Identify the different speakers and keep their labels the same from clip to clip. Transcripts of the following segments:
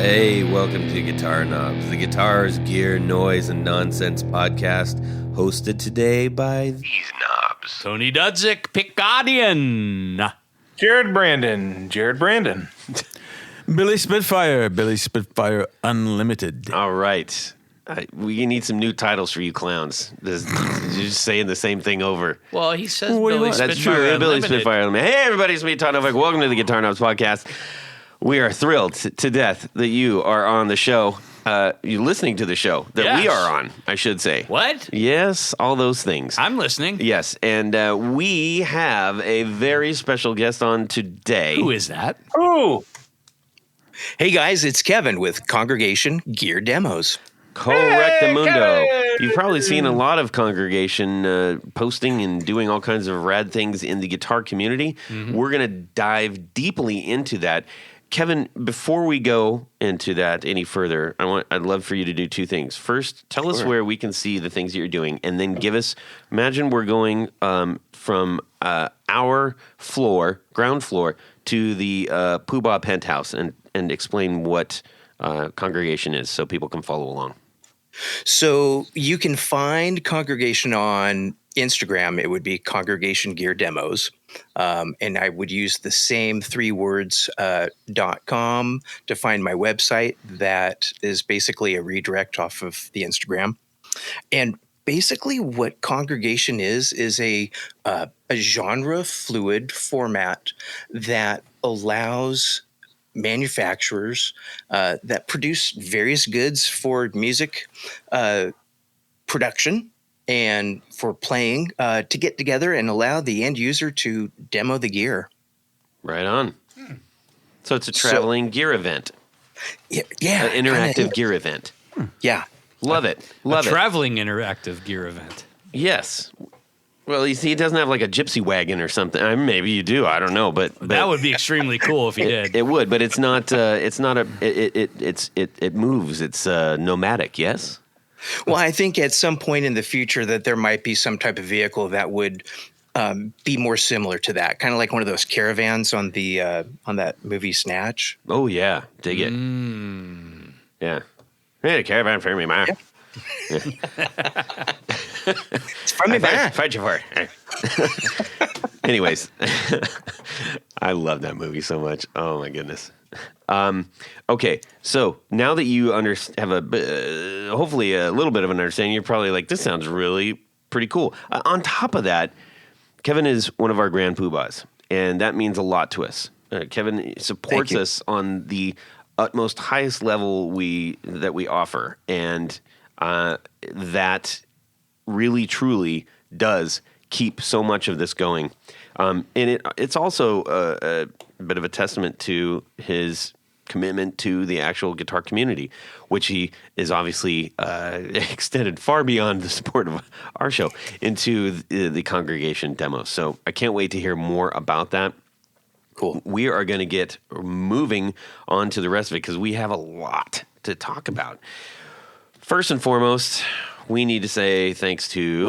Speaker 1: Hey, welcome to Guitar Knobs, the guitars, gear, noise, and nonsense podcast, hosted today by these knobs.
Speaker 2: Tony Dudzik, Picadian.
Speaker 3: Jared Brandon.
Speaker 4: Billy Spitfire Unlimited.
Speaker 1: All right. We need some new titles for you clowns. You're just saying the same thing over.
Speaker 2: Well, he says
Speaker 4: What do you
Speaker 2: Billy
Speaker 4: want?
Speaker 2: Spitfire
Speaker 1: That's true.
Speaker 2: Unlimited.
Speaker 1: Billy Spitfire Unlimited. Hey, everybody, it's me, Todd Novak. Welcome to the Guitar Knobs podcast. We are thrilled to death that you are on the show. You're listening to the show that we
Speaker 2: Yes.
Speaker 1: are on, I should say.
Speaker 2: What?
Speaker 1: Yes, all those things.
Speaker 2: I'm listening.
Speaker 1: Yes, and we have a very special guest on today.
Speaker 2: Who is that?
Speaker 3: Ooh.
Speaker 5: Hey guys, it's Kevin with Congregation Gear Demos.
Speaker 1: Correctamundo.
Speaker 3: Kevin!
Speaker 1: You've probably seen a lot of Congregation posting and doing all kinds of rad things in the guitar community.
Speaker 2: Mm-hmm.
Speaker 1: We're going to dive deeply into that. Kevin, before we go into that any further, I'd love for you to do two things. First, tell us where we can see the things that you're doing, and then give us. Imagine we're going from our floor, ground floor, to the Poohbah penthouse, and explain what Congregation is, so people can follow along.
Speaker 5: So you can find Congregation on Instagram. It would be Congregation Gear Demos. And I would use the same three words .com to find my website. That is basically a redirect off of the Instagram. And basically what Congregation is a genre fluid format that allows manufacturers that produce various goods for music production and for playing to get together and allow the end user to demo the gear.
Speaker 1: Right on. So it's a traveling gear event,
Speaker 5: Yeah,
Speaker 1: an interactive gear event.
Speaker 5: Yeah.
Speaker 1: Love it. Love
Speaker 2: a
Speaker 1: it.
Speaker 2: traveling interactive gear event.
Speaker 1: Yes. Well, you see, it doesn't have like a gypsy wagon or something. I mean, maybe you do. I don't know, but
Speaker 2: That would be extremely cool if you did.
Speaker 1: it would. But it's not. It's not a. It moves. It's nomadic. Yes.
Speaker 5: Well, I think at some point in the future that there might be some type of vehicle that would be more similar to that, kind of like one of those caravans on the on that movie Snatch.
Speaker 1: Oh yeah, dig it. Yeah. Hey, caravan for me, ma.
Speaker 5: It's from me back.
Speaker 1: Fight you for it. Anyways, I love that movie so much. Oh my goodness. Okay, so now that you have hopefully a little bit of an understanding, you're probably like, this sounds really pretty cool. On top of that, Kevin is one of our grand Poohbahs, and that means a lot to us. Kevin supports us on the utmost highest level that we offer, and that really truly does keep so much of this going. And it's also a bit of a testament to his commitment to the actual guitar community, which he is obviously extended far beyond the support of our show into the Congregation demos. So I can't wait to hear more about that.
Speaker 5: Cool.
Speaker 1: We are going to get moving on to the rest of it because we have a lot to talk about. First and foremost, we need to say thanks to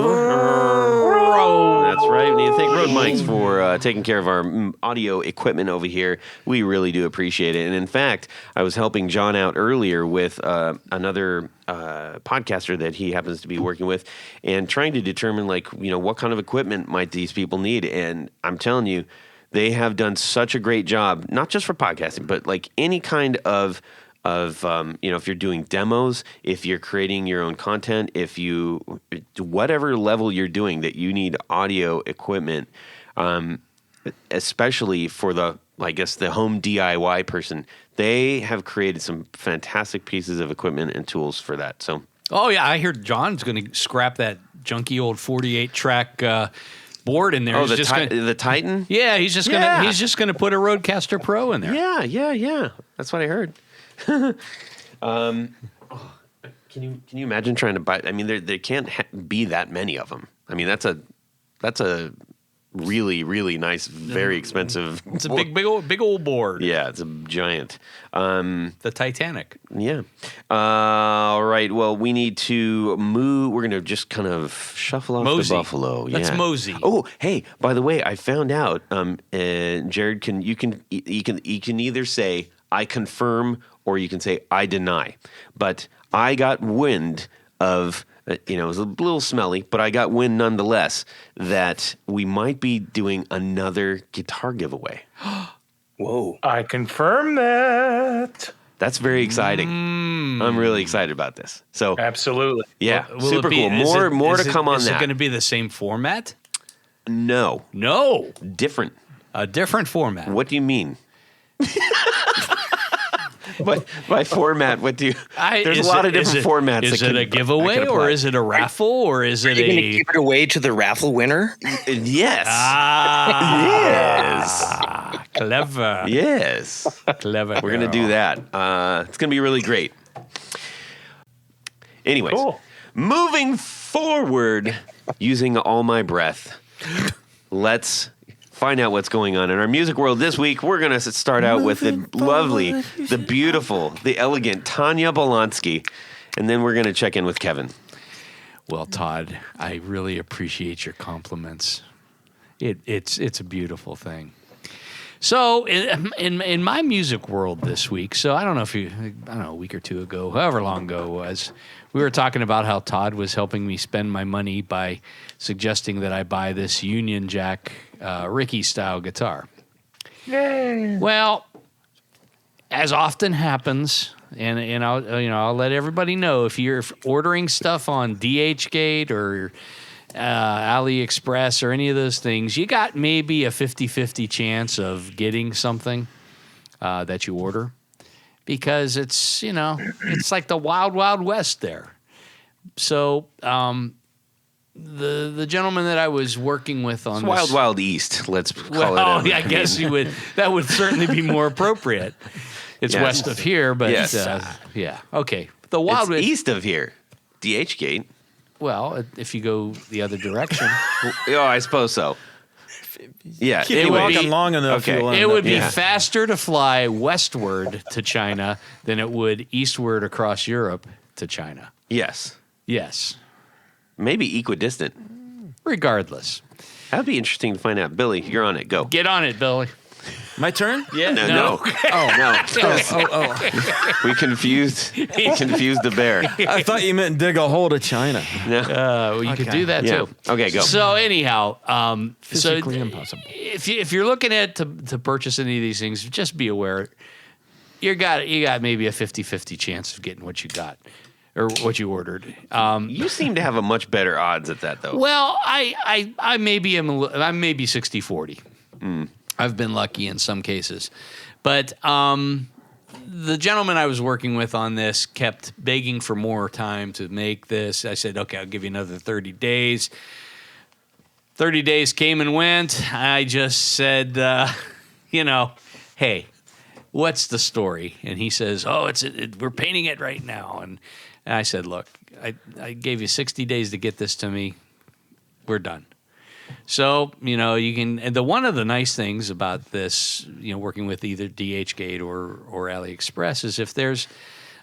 Speaker 1: That's right. We need to thank Rode Mics for taking care of our audio equipment over here. We really do appreciate it. And in fact, I was helping John out earlier with another podcaster that he happens to be working with, and trying to determine what kind of equipment might these people need. And I'm telling you, they have done such a great job, not just for podcasting, but like any kind of if you're doing demos, if you're creating your own content, whatever level you're doing that you need audio equipment, especially for the home DIY person, they have created some fantastic pieces of equipment and tools for that. So,
Speaker 2: Oh, yeah. I hear John's going to scrap that junky old 48-track board in there.
Speaker 1: oh,
Speaker 2: He's
Speaker 1: the Titan?
Speaker 2: Yeah, he's just gonna put a Rodecaster Pro in there.
Speaker 1: Yeah. That's what I heard. Can you imagine trying to buy? I mean, there can't be that many of them. I mean, that's a really, really nice, very expensive.
Speaker 2: It's a big old board.
Speaker 1: Yeah, it's a giant.
Speaker 2: The Titanic.
Speaker 1: Yeah. All right. Well, we need to move. We're going to just kind of shuffle off
Speaker 2: Mosey.
Speaker 1: to Buffalo.
Speaker 2: Let's mosey.
Speaker 1: Oh, hey, by the way, I found out, Jared, you can either say, I confirm, or you can say I deny. But I got wind of, it was a little smelly, but I got wind nonetheless that we might be doing another guitar giveaway.
Speaker 5: Whoa.
Speaker 3: I confirm that.
Speaker 1: That's very exciting. I'm really excited about this. So,
Speaker 3: Absolutely.
Speaker 1: yeah,
Speaker 2: Will
Speaker 1: super
Speaker 2: it be-
Speaker 1: cool. More
Speaker 2: is
Speaker 1: to
Speaker 2: it-
Speaker 1: come on
Speaker 2: Is it
Speaker 1: that.
Speaker 2: going to be the same format?
Speaker 1: No,
Speaker 2: No,
Speaker 1: different.
Speaker 2: a different format.
Speaker 1: What do you mean? By format, what do you? There's a lot of different formats.
Speaker 2: Is
Speaker 1: that
Speaker 2: it a giveaway, or is it a raffle, or is it
Speaker 5: Are you going to
Speaker 2: a?
Speaker 5: give it away to the raffle winner?
Speaker 1: Yes.
Speaker 2: Ah, clever.
Speaker 1: Yes.
Speaker 2: Clever.
Speaker 1: We're going to do that. It's going to be really great. Anyways,
Speaker 3: Cool.
Speaker 1: moving forward, using all my breath, let's find out what's going on in our music world this week. We're going to start out with the lovely, the beautiful, the elegant Tanya Bolonsky, and then we're going to check in with Kevin.
Speaker 2: Well, Todd, I really appreciate your compliments. It's a beautiful thing. So in my music world this week, so I don't know, a week or two ago, however long ago it was, we were talking about how Todd was helping me spend my money by suggesting that I buy this Union Jack Ricky style guitar.
Speaker 3: Yay.
Speaker 2: Well, as often happens, and I'll let everybody know, if you're ordering stuff on DHgate or AliExpress or any of those things, you got maybe a 50-50 chance of getting something that you order, because it's like the wild, wild west there. So the gentleman that I was working with on
Speaker 1: It's
Speaker 2: this,
Speaker 1: Wild Wild East, let's call
Speaker 2: well,
Speaker 1: it.
Speaker 2: I guess you would. That would certainly be more appropriate. It's
Speaker 1: Yes.
Speaker 2: west of here, but
Speaker 1: Yes.
Speaker 2: yeah, okay. The Wild
Speaker 1: It's
Speaker 2: West.
Speaker 1: east of here. DH Gate.
Speaker 2: Well, if you go the other direction,
Speaker 1: Oh, I suppose so. Yeah,
Speaker 4: Keep
Speaker 1: anyway.
Speaker 4: walking long enough,
Speaker 1: Okay.
Speaker 4: you'll end
Speaker 2: it would
Speaker 4: up-
Speaker 2: be
Speaker 1: Yeah.
Speaker 2: faster to fly westward to China than it would eastward across Europe to China.
Speaker 1: Yes.
Speaker 2: Yes.
Speaker 1: Maybe equidistant.
Speaker 2: Regardless,
Speaker 1: That'd be interesting to find out. Billy, you're on it. Go.
Speaker 2: get on it, Billy.
Speaker 4: My turn?
Speaker 2: Yeah.
Speaker 1: No.
Speaker 4: Oh,
Speaker 1: No.
Speaker 4: oh.
Speaker 1: We confused the bear.
Speaker 4: I thought you meant dig a hole to China.
Speaker 1: No.
Speaker 2: Well, you could
Speaker 4: Okay.
Speaker 2: do that
Speaker 1: Yeah.
Speaker 2: too.
Speaker 1: Okay, go.
Speaker 2: So anyhow,
Speaker 4: Physically
Speaker 2: so
Speaker 4: impossible.
Speaker 2: If you're looking at to purchase any of these things, just be aware you got maybe a 50-50 chance of getting what you got or what you ordered.
Speaker 1: You seem to have a much better odds at that, though.
Speaker 2: Well, I maybe I'm maybe 60-40. I've been lucky in some cases, but the gentleman I was working with on this kept begging for more time to make this. I said, okay, I'll give you another 30 days. 30 days came and went. I just said, hey, what's the story? And he says, oh, we're painting it right now. And I said, look, I gave you 60 days to get this to me. We're done. So, you can, and one of the nice things about this, working with either DHgate or AliExpress is if there's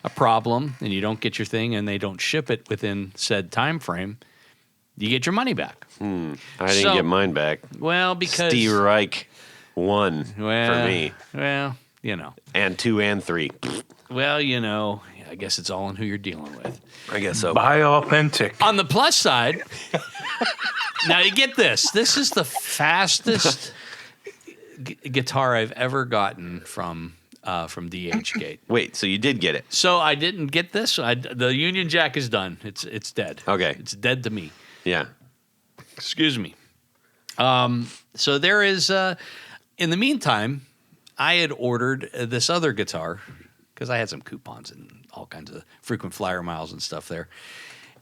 Speaker 2: a problem and you don't get your thing and they don't ship it within said time frame, you get your money back.
Speaker 1: I didn't get mine back.
Speaker 2: Well, because
Speaker 1: Steve Reich won
Speaker 2: well,
Speaker 1: for me.
Speaker 2: Well,
Speaker 1: And 2 and 3.
Speaker 2: well, I guess it's all in who you're dealing with.
Speaker 1: I guess so.
Speaker 3: Buy authentic.
Speaker 2: On the plus side, now you get this. This is the fastest guitar I've ever gotten from DHgate.
Speaker 1: Wait, so you did get it?
Speaker 2: So I didn't get this. The Union Jack is done. It's dead.
Speaker 1: Okay.
Speaker 2: It's dead to me.
Speaker 1: Yeah.
Speaker 2: Excuse me. So there is. In the meantime, I had ordered this other guitar because I had some coupons and all kinds of frequent flyer miles and stuff there.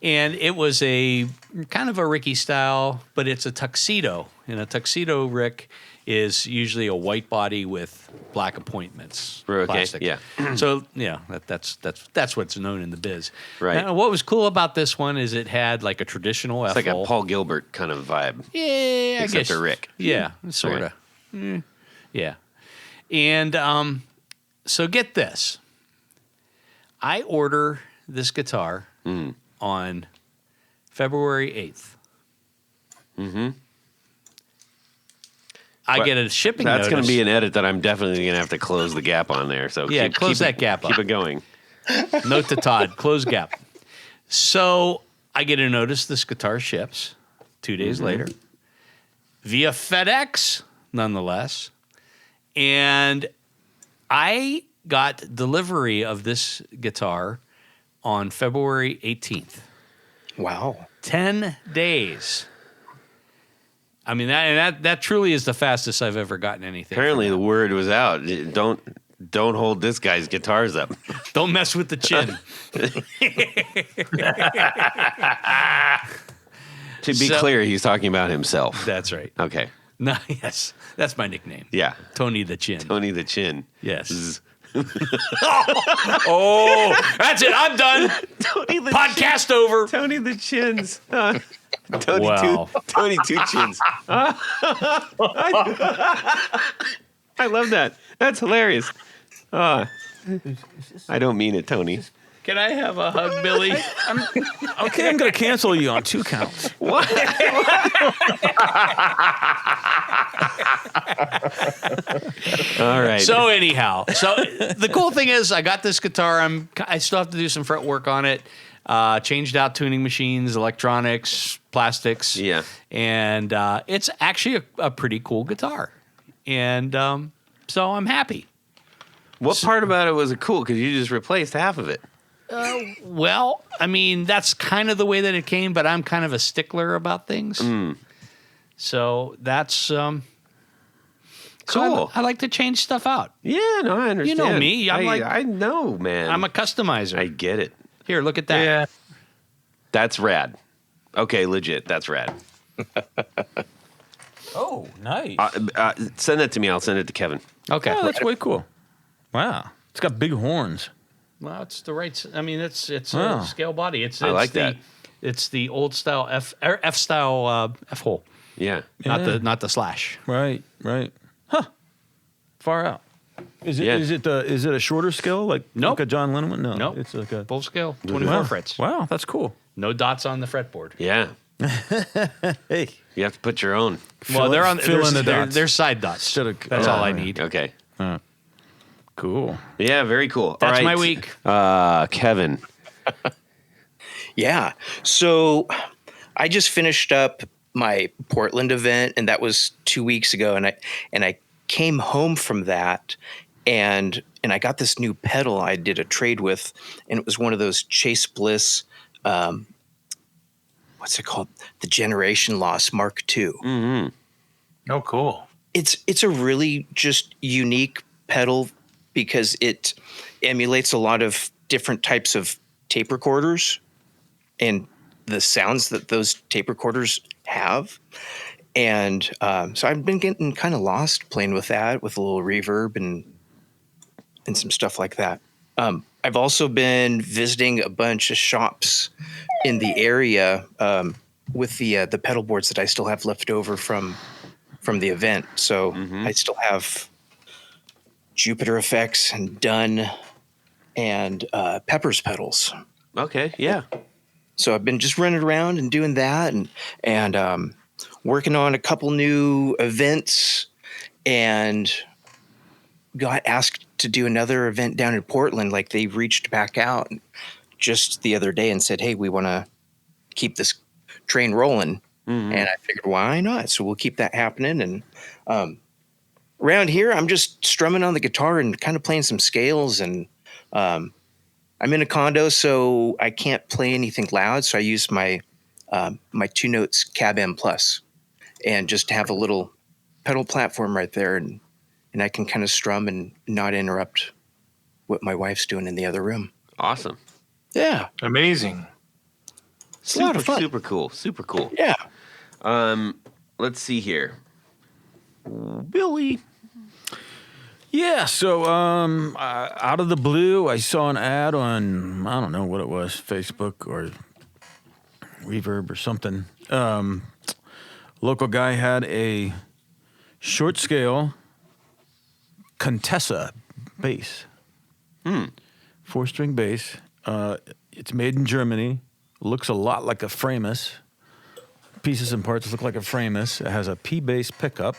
Speaker 2: And it was a kind of a Ricky style, but it's a tuxedo. And a tuxedo Rick is usually a white body with black appointments.
Speaker 1: Okay,
Speaker 2: Plastic.
Speaker 1: yeah.
Speaker 2: So yeah, that's what's known in the biz.
Speaker 1: Right.
Speaker 2: Now, what was cool about this one is it had like a traditional
Speaker 1: It's like
Speaker 2: F-hole.
Speaker 1: a Paul Gilbert kind of vibe.
Speaker 2: Yeah, I
Speaker 1: Except
Speaker 2: guess.
Speaker 1: a Rick.
Speaker 2: Yeah, sort of. Yeah. And so get this. I order this guitar on February 8th. I get a shipping
Speaker 1: That's
Speaker 2: notice.
Speaker 1: going to be an edit that I'm definitely going to have to close the gap on there. So
Speaker 2: Yeah, close that gap
Speaker 1: Keep
Speaker 2: up.
Speaker 1: it going.
Speaker 2: Note to Todd, close gap. So I get a notice this guitar ships 2 days later via FedEx, nonetheless. And I got delivery of this guitar on February 18th.
Speaker 5: Wow.
Speaker 2: 10 days. I mean, that truly is the fastest I've ever gotten anything.
Speaker 1: Apparently, the word was out. Don't hold this guy's guitars up.
Speaker 2: Don't mess with the chin.
Speaker 1: To be clear, he's talking about himself.
Speaker 2: That's right.
Speaker 1: Okay.
Speaker 2: No, yes, that's my nickname.
Speaker 1: Yeah.
Speaker 2: Tony the Chin.
Speaker 1: Tony the Chin.
Speaker 2: Yes.
Speaker 1: Zzz.
Speaker 2: Oh, that's it. I'm done.
Speaker 1: Tony the
Speaker 2: Podcast over.
Speaker 1: Tony the Chins. Tony,
Speaker 2: Wow.
Speaker 1: Tony Two Chins. I love that. That's hilarious. I don't mean it, Tony.
Speaker 2: Can I have a hug, Billy?
Speaker 4: Okay, I'm going to cancel you on 2 counts.
Speaker 1: What? All right.
Speaker 2: So anyhow, the cool thing is I got this guitar. I still have to do some fret work on it. Changed out tuning machines, electronics, plastics.
Speaker 1: Yeah.
Speaker 2: And it's actually a pretty cool guitar. And so I'm happy.
Speaker 1: What part about it was it cool? Because you just replaced half of it.
Speaker 2: Well, I mean, that's kind of the way that it came, but I'm kind of a stickler about things. So that's
Speaker 1: Cool.
Speaker 2: So I like to change stuff out.
Speaker 1: Yeah, no, I understand.
Speaker 2: You know me.
Speaker 1: I know, man.
Speaker 2: I'm a customizer.
Speaker 1: I get it.
Speaker 2: Here, look at that.
Speaker 3: Yeah.
Speaker 1: That's rad. Okay, legit. That's rad.
Speaker 4: Oh, nice.
Speaker 1: Send that to me. I'll send it to Kevin.
Speaker 2: Okay.
Speaker 4: Oh, that's way cool. Wow. It's got big horns.
Speaker 2: Well, it's the right. I mean, it's
Speaker 4: Wow.
Speaker 2: a scale body. It's
Speaker 1: I like
Speaker 2: the,
Speaker 1: that.
Speaker 2: It's the old style F style F hole,
Speaker 1: Yeah.
Speaker 2: not the slash.
Speaker 4: Right. Huh. Far out. Is it?
Speaker 1: Yeah.
Speaker 4: Is it a shorter scale like
Speaker 2: Nope.
Speaker 4: a John Lennon one? No.
Speaker 2: Nope.
Speaker 4: It's like a
Speaker 2: Full scale, 24
Speaker 4: wow.
Speaker 2: frets.
Speaker 4: Wow, that's cool.
Speaker 2: No dots on the fretboard.
Speaker 1: Yeah.
Speaker 4: Hey.
Speaker 1: You have to put your own.
Speaker 2: Well, they're on
Speaker 4: fill in the
Speaker 2: they're,
Speaker 4: dots.
Speaker 2: they're side dots.
Speaker 4: Instead of-
Speaker 2: That's all I
Speaker 4: yeah.
Speaker 2: need.
Speaker 1: Okay.
Speaker 4: Cool.
Speaker 1: Yeah, very cool.
Speaker 2: That's
Speaker 1: All right.
Speaker 2: my week.
Speaker 1: Kevin.
Speaker 5: Yeah. So I just finished up my Portland event, and that was 2 weeks ago. And I came home from that, and I got this new pedal I did a trade with, and it was one of those Chase Bliss. What's it called? The Generation Loss Mark II.
Speaker 3: Oh, cool.
Speaker 5: It's a really just unique pedal because it emulates a lot of different types of tape recorders and the sounds that those tape recorders have. And so I've been getting kind of lost playing with that, with a little reverb and some stuff like that. I've also been visiting a bunch of shops in the area with the pedal boards that I still have left over from the event. So I still have Jupiter Effects and Dunn and Pepper's pedals.
Speaker 1: Okay. Yeah.
Speaker 5: So I've been just running around and doing that and working on a couple new events, and got asked to do another event down in Portland. Like, they reached back out just the other day and said, hey, we want to keep this train rolling. And I figured, why not? So we'll keep that happening. And around here, I'm just strumming on the guitar and kind of playing some scales. And I'm in a condo, so I can't play anything loud. So I use my my 2 Notes Cab M Plus, and just have a little pedal platform right there, and I can kind of strum and not interrupt what my wife's doing in the other room.
Speaker 1: Awesome.
Speaker 5: Yeah,
Speaker 3: Amazing.
Speaker 5: it's a lot of fun.
Speaker 1: Super cool. Super cool.
Speaker 5: Yeah.
Speaker 1: Let's see here. Billy.
Speaker 4: Yeah, so out of the blue, I saw an ad on, I don't know what it was, Facebook or Reverb or something. Local guy had a short scale Contessa bass. 4-string bass. It's made in Germany. Looks a lot like a Framus. Pieces and parts look like a Framus. It has a P bass pickup.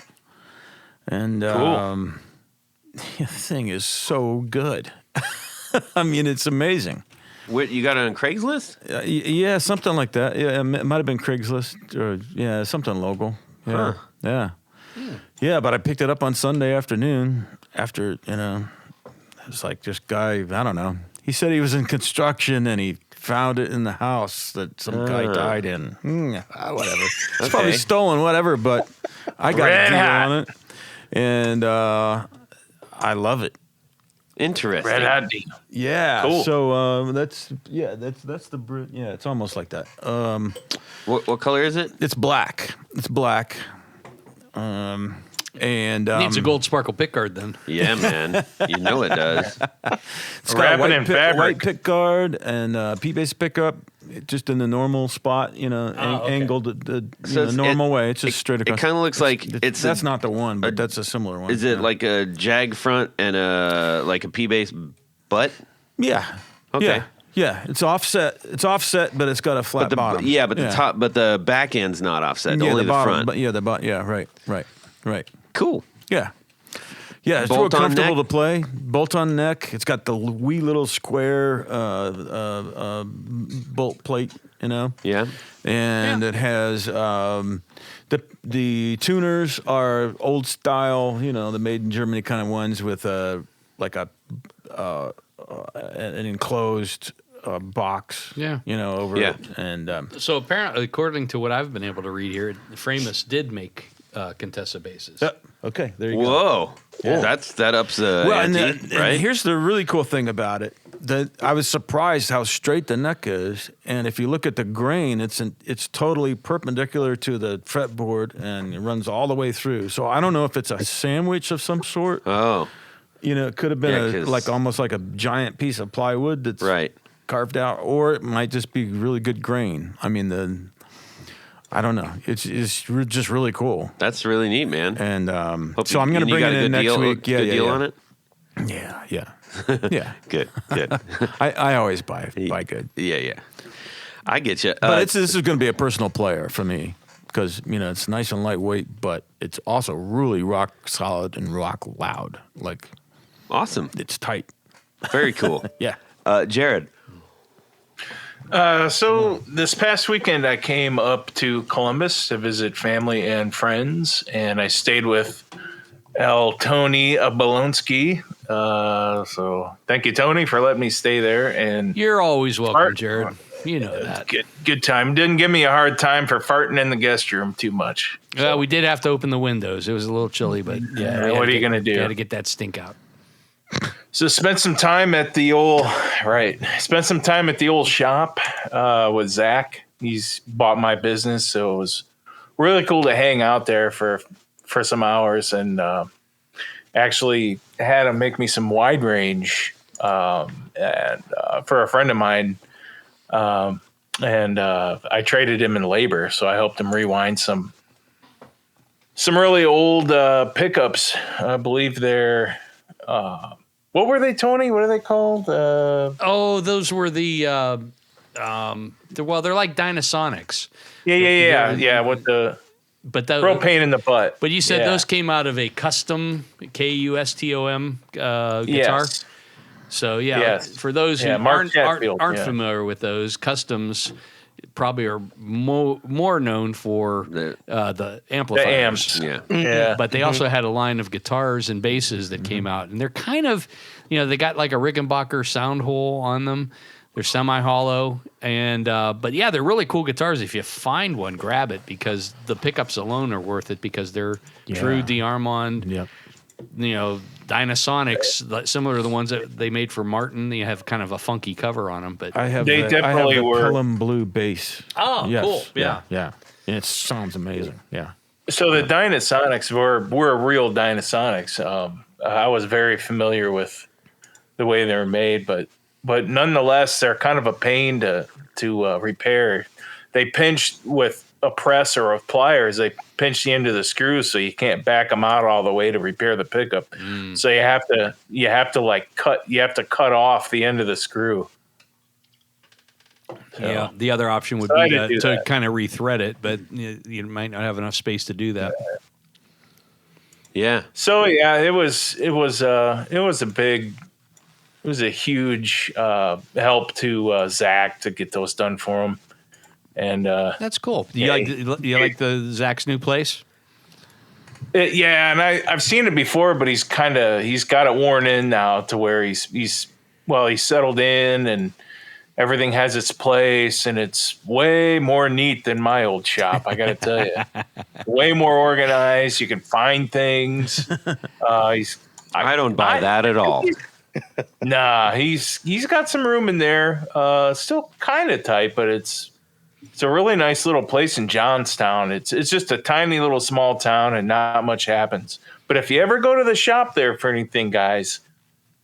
Speaker 4: And the thing is so good. I mean, it's amazing.
Speaker 1: What, you got it on Craigslist?
Speaker 4: Yeah, something like that. Yeah, it might have been Craigslist or something local. Yeah, yeah, yeah. But I picked it up on Sunday afternoon after it's like this guy. I don't know. He said he was in construction and he found it in the house that some guy died in. Whatever. It's probably stolen, whatever. But I got a deal on it, and I love it.
Speaker 1: Interesting.
Speaker 3: Red hot deal.
Speaker 4: Yeah.
Speaker 3: Cool.
Speaker 4: So that's the it's almost like that.
Speaker 1: What color is it?
Speaker 4: It's black. It's black. And
Speaker 2: Needs a gold sparkle pick guard then.
Speaker 1: Yeah, man. You know it does.
Speaker 4: it's got a
Speaker 3: Wrapping
Speaker 4: white
Speaker 3: in fabric.
Speaker 4: white pick guard and P-base pickup, just in the normal spot. Angled the normal way. It's just straight across.
Speaker 1: It kind of looks like
Speaker 4: that's not the one, but that's a similar one.
Speaker 1: Is it like a jag front and a P-base butt?
Speaker 4: Yeah.
Speaker 1: Okay.
Speaker 4: Yeah. Yeah, it's offset. It's offset, but it's got a flat bottom.
Speaker 1: The top, but the back end's not offset.
Speaker 4: Yeah,
Speaker 1: only the
Speaker 4: bottom,
Speaker 1: front.
Speaker 4: But the bottom. Yeah, right.
Speaker 1: Cool.
Speaker 4: Yeah. Yeah, it's
Speaker 1: Bolt
Speaker 4: real
Speaker 1: on
Speaker 4: comfortable
Speaker 1: neck?
Speaker 4: to play. Bolt on neck. It's got the wee little square bolt plate,
Speaker 1: Yeah.
Speaker 4: And it has the tuners are old style, the made in Germany kind of ones with an enclosed box, over it. And
Speaker 2: So apparently, according to what I've been able to read here, Framus did make Contessa bases.
Speaker 4: okay, there you go.
Speaker 1: Whoa.
Speaker 4: Yeah.
Speaker 1: That ups the
Speaker 4: Well,
Speaker 1: ante, right?
Speaker 4: and here's the really cool thing about it. That I was surprised how straight the neck is, and if you look at the grain, it's totally perpendicular to the fretboard, and it runs all the way through. So I don't know if it's a sandwich of some sort.
Speaker 1: Oh.
Speaker 4: It could have been almost like a giant piece of plywood that's carved out, or it might just be really good grain. I mean, I don't know. It's just really cool.
Speaker 1: That's really neat, man.
Speaker 4: And so I'm going to bring it in next week. Yeah,
Speaker 1: good deal on it?
Speaker 4: Yeah. Yeah.
Speaker 1: Good.
Speaker 4: I always buy good.
Speaker 1: Yeah. I get you.
Speaker 4: But this is going to be a personal player for me because, it's nice and lightweight, but it's also really rock solid and rock loud. Like,
Speaker 1: awesome.
Speaker 4: It's tight.
Speaker 1: Very cool.
Speaker 4: Yeah.
Speaker 1: Jared.
Speaker 3: So this past weekend, I came up to Columbus to visit family and friends, and I stayed with Tony Bolonsky. So thank you, Tony, for letting me stay there. And
Speaker 2: You're always welcome, Jared. You know that.
Speaker 3: Good time. Didn't give me a hard time for farting in the guest room too much.
Speaker 2: Well, we did have to open the windows. It was a little chilly, but
Speaker 3: what are you going to do?
Speaker 2: You had to get that stink out.
Speaker 3: So spent some time at the old shop with Zach. He's bought my business, so it was really cool to hang out there for some hours, and actually had him make me some wide range and for a friend of mine. And I traded him in labor, so I helped him rewind some really old pickups. I believe they're what were they, Tony? What are they called?
Speaker 2: Those were they're like Dynasonics.
Speaker 3: Yeah. With the real pain in the butt.
Speaker 2: But you said those came out of a custom Custom guitar.
Speaker 3: Yes.
Speaker 2: So for those who
Speaker 3: Mark
Speaker 2: aren't familiar with those, customs probably are more known for the amplifiers.
Speaker 3: The amps.
Speaker 1: Yeah.
Speaker 2: But they also had a line of guitars and basses that came out, and they're kind of, they got like a Rickenbacker sound hole on them. They're semi-hollow, and but they're really cool guitars. If you find one, grab it, because the pickups alone are worth it, because they're true D'Armond.
Speaker 4: Yep.
Speaker 2: Dynasonics, similar to the ones that they made for Martin. They have kind of a funky cover on them, but
Speaker 3: They
Speaker 4: I have
Speaker 3: definitely
Speaker 4: the
Speaker 3: were.
Speaker 4: Pelham Blue bass.
Speaker 2: Oh,
Speaker 4: Yes.
Speaker 2: cool. Yeah.
Speaker 4: And it sounds amazing. Yeah.
Speaker 3: So the Dynasonics were real Dynasonics. I was very familiar with the way they were made, but nonetheless, they're kind of a pain to repair. They pinch with a press or with pliers. They pinch the end of the screws, so you can't back them out all the way to repair the pickup. So you have to cut off the end of the screw.
Speaker 2: Yeah, the other option would be to kind of rethread it, but you might not have enough space to do that.
Speaker 1: Yeah.
Speaker 3: So yeah, it was a huge help to Zach to get those done for him. And
Speaker 2: That's cool. You like the Zach's new place?
Speaker 3: yeah, and I've seen it before, but he's got it worn in now to where he's settled in and everything has its place, and it's way more neat than my old shop. I got to tell you, way more organized. You can find things.
Speaker 1: I don't buy that at all.
Speaker 3: Nah, he's got some room in there. Still kind of tight, but it's a really nice little place in Johnstown. It's just a tiny little small town, and not much happens. But if you ever go to the shop there for anything, guys,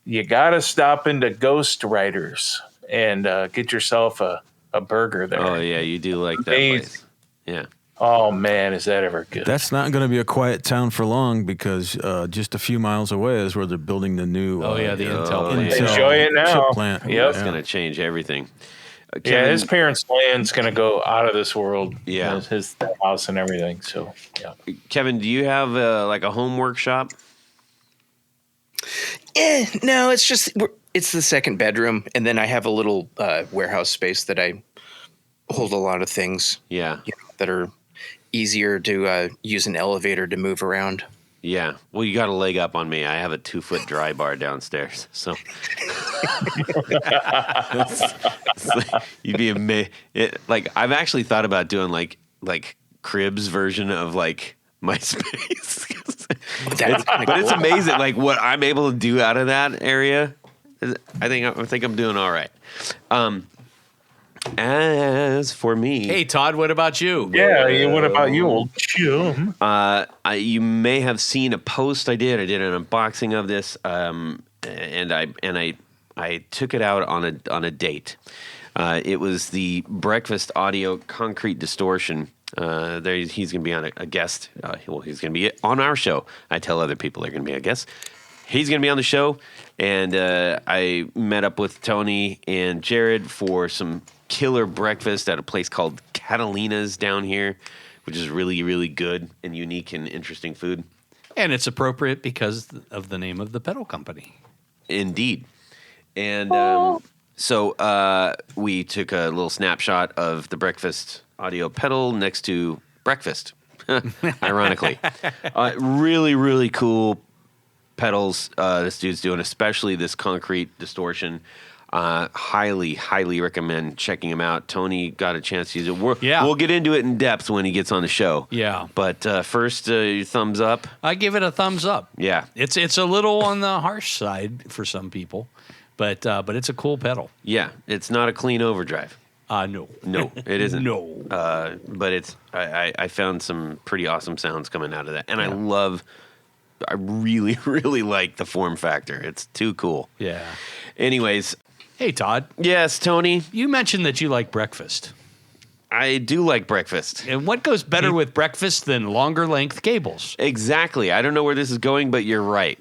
Speaker 3: you gotta stop into Ghost Riders and get yourself a burger there.
Speaker 1: Oh yeah, you do like that place. Yeah.
Speaker 3: Oh man, is that ever good?
Speaker 4: That's not going to be a quiet town for long because just a few miles away is where they're building the new.
Speaker 2: The Intel plant.
Speaker 3: Enjoy it now.
Speaker 4: Chip plant.
Speaker 3: Yep.
Speaker 1: It's going to change everything.
Speaker 3: Yeah, his parents' land's going to go out of this world.
Speaker 1: Yeah.
Speaker 3: His house and everything. So, yeah.
Speaker 1: Kevin, do you have like a home workshop?
Speaker 5: No, it's the second bedroom, and then I have a little warehouse space that I hold a lot of things.
Speaker 1: Yeah.
Speaker 5: That are easier to use an elevator to move around.
Speaker 1: Yeah. Well, you got a leg up on me. I have a 2-foot dry bar downstairs. So you'd be amazed. Like, I've actually thought about doing like Cribs version of like my space. But it's amazing, like what I'm able to do out of that area. I think I'm doing all right. As for me,
Speaker 2: Hey, Todd, what about you?
Speaker 3: Yeah, what about you, old chum?
Speaker 1: you may have seen a post I did. I did an unboxing of this, and I took it out on a date. It was the Breakfast Audio Concrete Distortion. He's going to be on a guest. He's going to be on our show. I tell other people they're going to be a guest. He's going to be on the show, and I met up with Tony and Jared for some killer breakfast at a place called Catalina's down here, which is really, really good and unique and interesting food.
Speaker 2: And it's appropriate because of the name of the pedal company.
Speaker 1: Indeed. And so we took a little snapshot of the Breakfast audio pedal next to breakfast, ironically. Really, really cool pedals this dude's doing, especially this concrete distortion. Highly, highly recommend checking him out. Tony got a chance to use it. We'll get into it in depth when he gets on the show.
Speaker 2: Yeah.
Speaker 1: But first, your thumbs up.
Speaker 2: I give it a thumbs up.
Speaker 1: Yeah.
Speaker 2: It's a little on the harsh side for some people, but it's a cool pedal.
Speaker 1: Yeah. It's not a clean overdrive.
Speaker 2: No.
Speaker 1: No, it isn't.
Speaker 2: No.
Speaker 1: But I found some pretty awesome sounds coming out of that. And I really, really like the form factor. It's too cool.
Speaker 2: Yeah.
Speaker 1: Anyways.
Speaker 2: Hey, Todd.
Speaker 1: Yes, Tony.
Speaker 2: You mentioned that you like breakfast.
Speaker 1: I do like breakfast.
Speaker 2: And what goes better with breakfast than longer length cables?
Speaker 1: Exactly. I don't know where this is going, but you're right.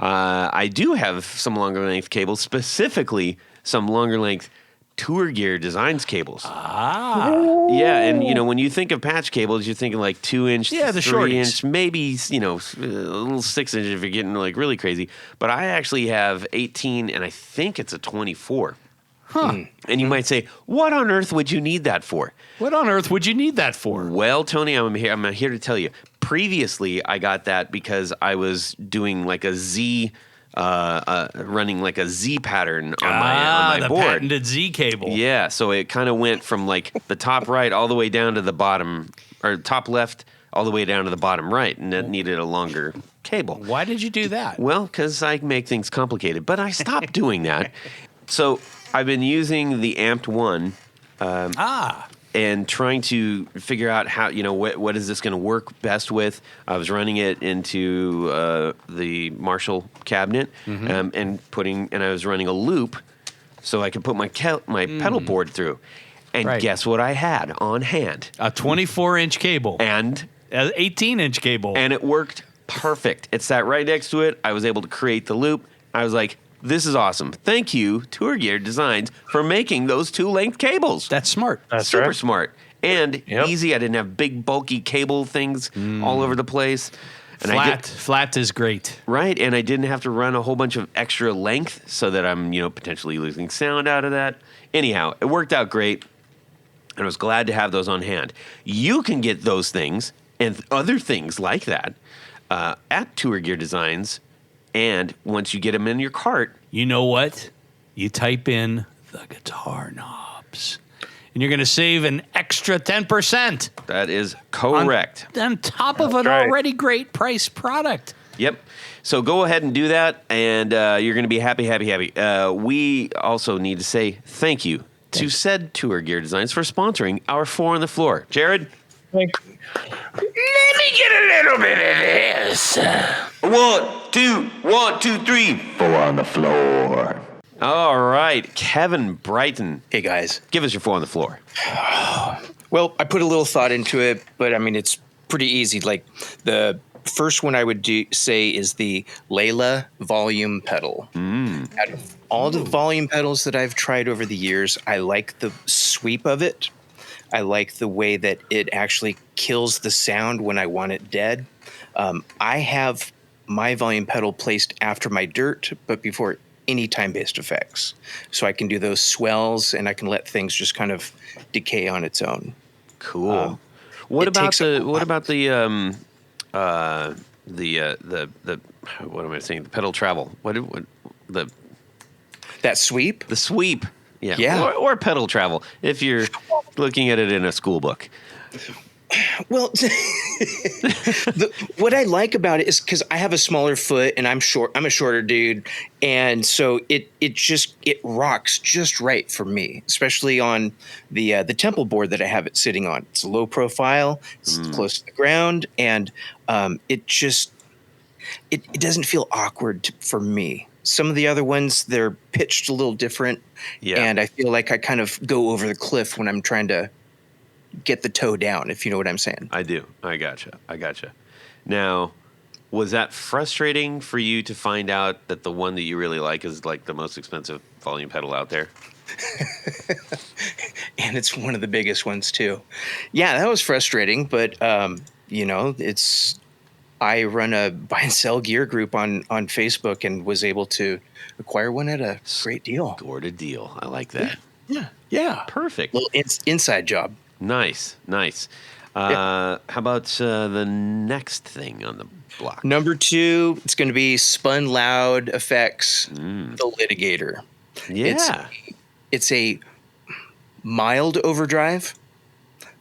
Speaker 1: I do have some longer length cables, specifically some longer length Tour Gear Designs cables. Yeah, and when you think of patch cables, you're thinking like 2-inch,
Speaker 2: the
Speaker 1: 3-inch, maybe a little 6-inch if you're getting like really crazy. But I actually have 18, and I think it's a 24. And you might say, what on earth would you need that for?
Speaker 2: What on earth would you need that for?
Speaker 1: Well, Tony, I'm here to tell you. Previously, I got that because I was doing like a Z. Running like a Z pattern on my
Speaker 2: the
Speaker 1: board.
Speaker 2: patented Z cable.
Speaker 1: Yeah, so it kind of went from like the top right all the way down to the bottom, or top left all the way down to the bottom right, and it needed a longer cable.
Speaker 2: Why did you do that?
Speaker 1: Well, because I make things complicated, but I stopped doing that. So I've been using the Amped 1. And trying to figure out how, what is this going to work best with. I was running it into the Marshall cabinet and I was running a loop so I could put my pedal board through. And guess what I had on hand?
Speaker 2: A 24-inch cable.
Speaker 1: And
Speaker 2: an 18-inch cable.
Speaker 1: And it worked perfect. It sat right next to it. I was able to create the loop. I was like, this is awesome. Thank you, Tour Gear Designs, for making those 2-length cables.
Speaker 2: That's smart.
Speaker 3: That's
Speaker 1: super
Speaker 3: right.
Speaker 1: smart. And easy. I didn't have big, bulky cable things all over the place. And
Speaker 2: Flat is great.
Speaker 1: Right, and I didn't have to run a whole bunch of extra length so that I'm, potentially losing sound out of that. Anyhow, it worked out great, and I was glad to have those on hand. You can get those things and other things like that at Tour Gear Designs, and once you get them in your cart,
Speaker 2: You know what? You type in the guitar knobs, and you're going to save an extra 10%.
Speaker 1: that is correct.
Speaker 2: On top of an
Speaker 3: right.
Speaker 2: already great price product.
Speaker 1: Yep. So go ahead and do that, and you're going to be happy, happy, happy. We also need to say thank you to said Tour Gear Designs for sponsoring our Four on the Floor. Jared?
Speaker 3: Let me get a little bit of this.
Speaker 1: 1, 2, 3.
Speaker 6: Four on the floor.
Speaker 1: All right. Kevin Brighton,
Speaker 5: Hey guys.
Speaker 1: give us your Four on the Floor.
Speaker 5: Well, I put a little thought into it, but I mean, it's pretty easy. Like the first one I would say is the Layla volume pedal. Out of all the volume pedals that I've tried over the years, I like the sweep of it. I like the way that it actually kills the sound when I want it dead. I have my volume pedal placed after my dirt, but before any time-based effects. So I can do those swells and I can let things just kind of decay on its own.
Speaker 1: Cool. What
Speaker 5: it
Speaker 1: about
Speaker 5: takes
Speaker 1: the
Speaker 5: a
Speaker 1: what
Speaker 5: lot.
Speaker 1: about the what am I saying? The pedal travel. What the
Speaker 5: That sweep?
Speaker 1: the sweep? Yeah.
Speaker 5: Yeah.
Speaker 1: Or pedal travel if you're looking at it in a school book.
Speaker 5: Well, what I like about it is because I have a smaller foot and I'm short. I'm a shorter dude, and so it rocks just right for me, especially on the temple board that I have it sitting on. It's low profile, it's close to the ground, and it doesn't feel awkward for me. Some of the other ones, they're pitched a little different, and I feel like I kind of go over the cliff when I'm trying to get the toe down, if you know what I'm saying.
Speaker 1: I do. I gotcha. Now, was that frustrating for you to find out that the one that you really like is like the most expensive volume pedal out there?
Speaker 5: And it's one of the biggest ones too. Yeah, that was frustrating, but I run a buy and sell gear group on Facebook and was able to acquire one at a great deal.
Speaker 1: Scored a deal. I like that.
Speaker 5: Yeah.
Speaker 1: Perfect.
Speaker 5: Little inside job.
Speaker 1: Nice. How about the next thing on the block?
Speaker 5: Number 2, it's going to be Spun Loud Effects, the Litigator.
Speaker 1: Yeah.
Speaker 5: It's a mild overdrive.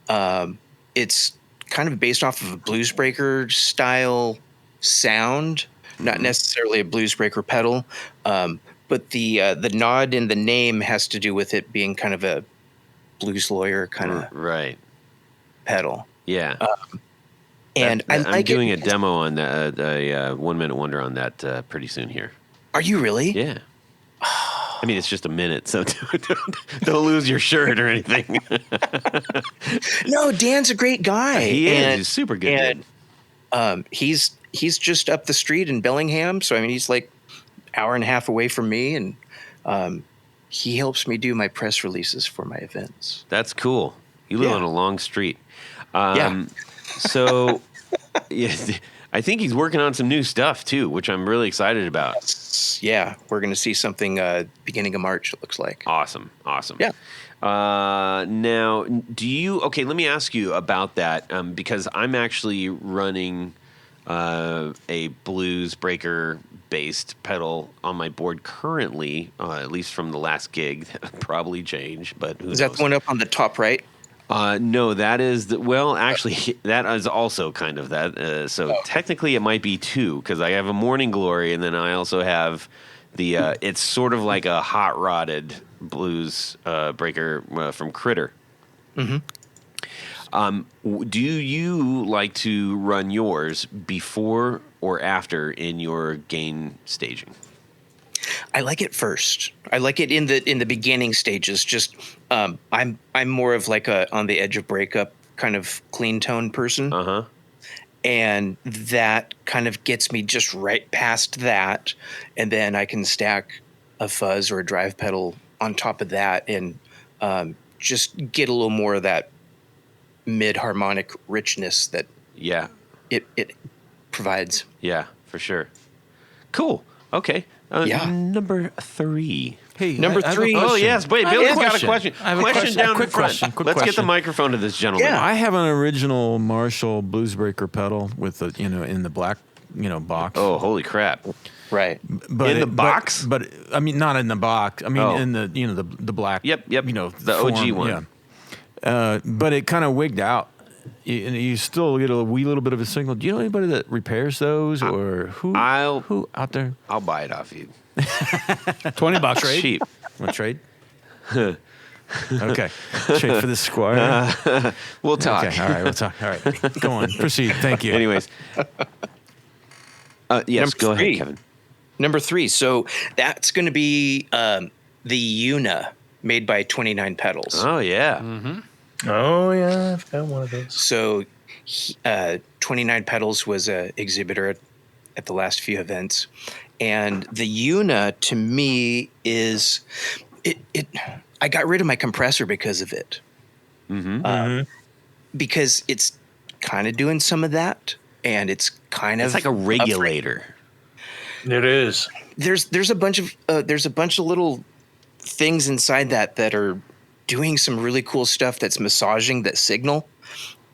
Speaker 5: It's kind of based off of a bluesbreaker style sound, not necessarily a bluesbreaker pedal, but the nod in the name has to do with it being kind of a blues lawyer kind of
Speaker 1: Right.
Speaker 5: pedal.
Speaker 1: Yeah.
Speaker 5: And I like
Speaker 1: I'm doing
Speaker 5: it.
Speaker 1: a demo on that, a 1 minute wonder on that pretty soon here.
Speaker 5: Are you really?
Speaker 1: Yeah. I mean, it's just a minute, so don't lose your shirt or anything.
Speaker 5: No, Dan's a great guy.
Speaker 1: He is.
Speaker 5: And,
Speaker 1: He's super good.
Speaker 5: and he's just up the street in Bellingham. So, I mean, he's like hour and a half away from me. And he helps me do my press releases for my events.
Speaker 1: That's cool. You live
Speaker 5: Yeah.
Speaker 1: on a long street.
Speaker 5: Yeah.
Speaker 1: So, yeah, I think he's working on some new stuff too, which I'm really excited about.
Speaker 5: Yeah. We're going to see something beginning of March, it looks like.
Speaker 1: Awesome.
Speaker 5: Yeah.
Speaker 1: Now, okay, let me ask you about that because I'm actually running a blues breaker based pedal on my board currently, at least from the last gig. That'll probably change, but who
Speaker 5: Is that
Speaker 1: knows?
Speaker 5: the one up on the top right?
Speaker 1: No, that is actually, that is also kind of that. So technically, it might be 2 because I have a Morning Glory, and then I also have the. It's sort of like a hot rodded blues breaker from Critter. Do you like to run yours before or after in your gain staging?
Speaker 5: I like it first. I like it in the beginning stages. Just I'm more of like a on the edge of breakup kind of clean tone person. And that kind of gets me just right past that, and then I can stack a fuzz or a drive pedal on top of that, and just get a little more of that mid harmonic richness that
Speaker 1: Yeah.
Speaker 5: it provides.
Speaker 1: Yeah, for sure. Cool. Okay.
Speaker 5: Yeah.
Speaker 1: Number 3.
Speaker 4: Hey,
Speaker 5: Number
Speaker 4: I have a
Speaker 5: 3.
Speaker 1: Oh,
Speaker 4: question.
Speaker 1: yes. Wait,
Speaker 4: I have
Speaker 1: Billy's got a question.
Speaker 4: I have a
Speaker 1: Question down
Speaker 4: quick
Speaker 1: in front.
Speaker 4: question. Quick
Speaker 1: Let's get the
Speaker 4: question.
Speaker 1: microphone to this gentleman.
Speaker 5: Yeah.
Speaker 4: I have an original Marshall Bluesbreaker pedal with the in the black box.
Speaker 1: Oh, holy crap.
Speaker 5: Right.
Speaker 4: But
Speaker 1: In the box?
Speaker 4: But I mean, not in the box. I mean,
Speaker 1: Oh.
Speaker 4: in the the black.
Speaker 1: Yep. The
Speaker 4: form,
Speaker 1: OG one.
Speaker 4: Yeah. But it kind of wigged out. You still get a wee little bit of a signal. Do you know anybody that repairs those, or who out there?
Speaker 1: I'll buy it off you.
Speaker 2: $20 trade.
Speaker 1: Cheap.
Speaker 4: Want to trade? Okay. Trade for the Squire.
Speaker 1: We'll talk.
Speaker 4: Okay. All right. We'll talk. All right. Go on. Proceed. Thank you.
Speaker 1: Anyways. Yes,
Speaker 5: Number
Speaker 1: go
Speaker 5: 3.
Speaker 1: ahead, Kevin.
Speaker 5: Number 3. So that's going to be the Una made by 29 Pedals.
Speaker 1: Oh, yeah.
Speaker 3: Oh yeah, I've got one of those.
Speaker 5: So 29 Pedals was an exhibitor at the last few events. And the Una, to me, is it. I got rid of my compressor because of it. Because it's kind of doing some of that, and it's kind of
Speaker 1: It's like a regulator.
Speaker 3: It is.
Speaker 5: There's a bunch of little things inside that are doing some really cool stuff that's massaging that signal,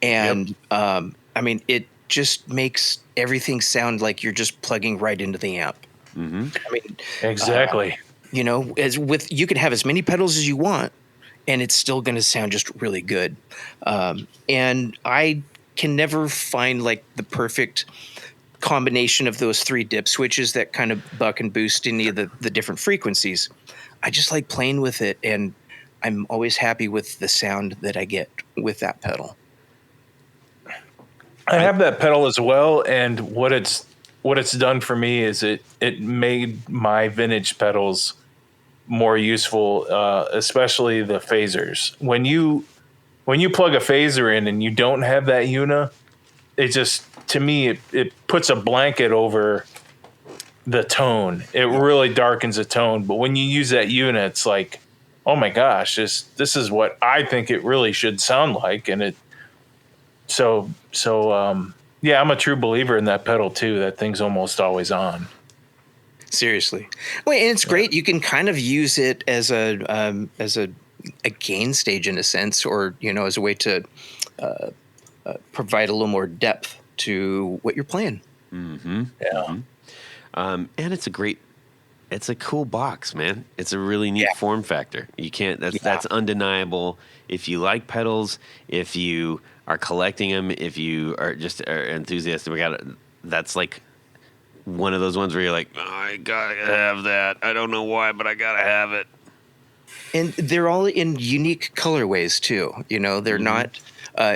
Speaker 5: and I mean, it just makes everything sound like you're just plugging right into the amp. I mean,
Speaker 3: Exactly.
Speaker 5: as with you can have as many pedals as you want, and it's still going to sound just really good. And I can never find like the perfect combination of those 3 dip switches that kind of buck and boost any of the different frequencies. I just like playing with it, and I'm always happy with the sound that I get with that pedal.
Speaker 3: I have that pedal as well, and what it's done for me is it made my vintage pedals more useful, especially the phasers. When you plug a phaser in and you don't have that Una, it just, to me, it puts a blanket over the tone. It really darkens the tone. But when you use that Una, it's like, oh my gosh, this is what I think it really should sound like. And it yeah, I'm a true believer in that pedal too. That thing's almost always on.
Speaker 5: Seriously. Well, and it's great. You can kind of use it as a gain stage in a sense, or as a way to provide a little more depth to what you're playing.
Speaker 3: Yeah.
Speaker 1: And it's a cool box, man. It's a really neat form factor. You can't, that's undeniable. If you like pedals, if you are collecting them, if you are just enthusiastic, that's like one of those ones where you're like, oh, I gotta have that. I don't know why, but I gotta have it.
Speaker 5: And they're all in unique colorways too. They're not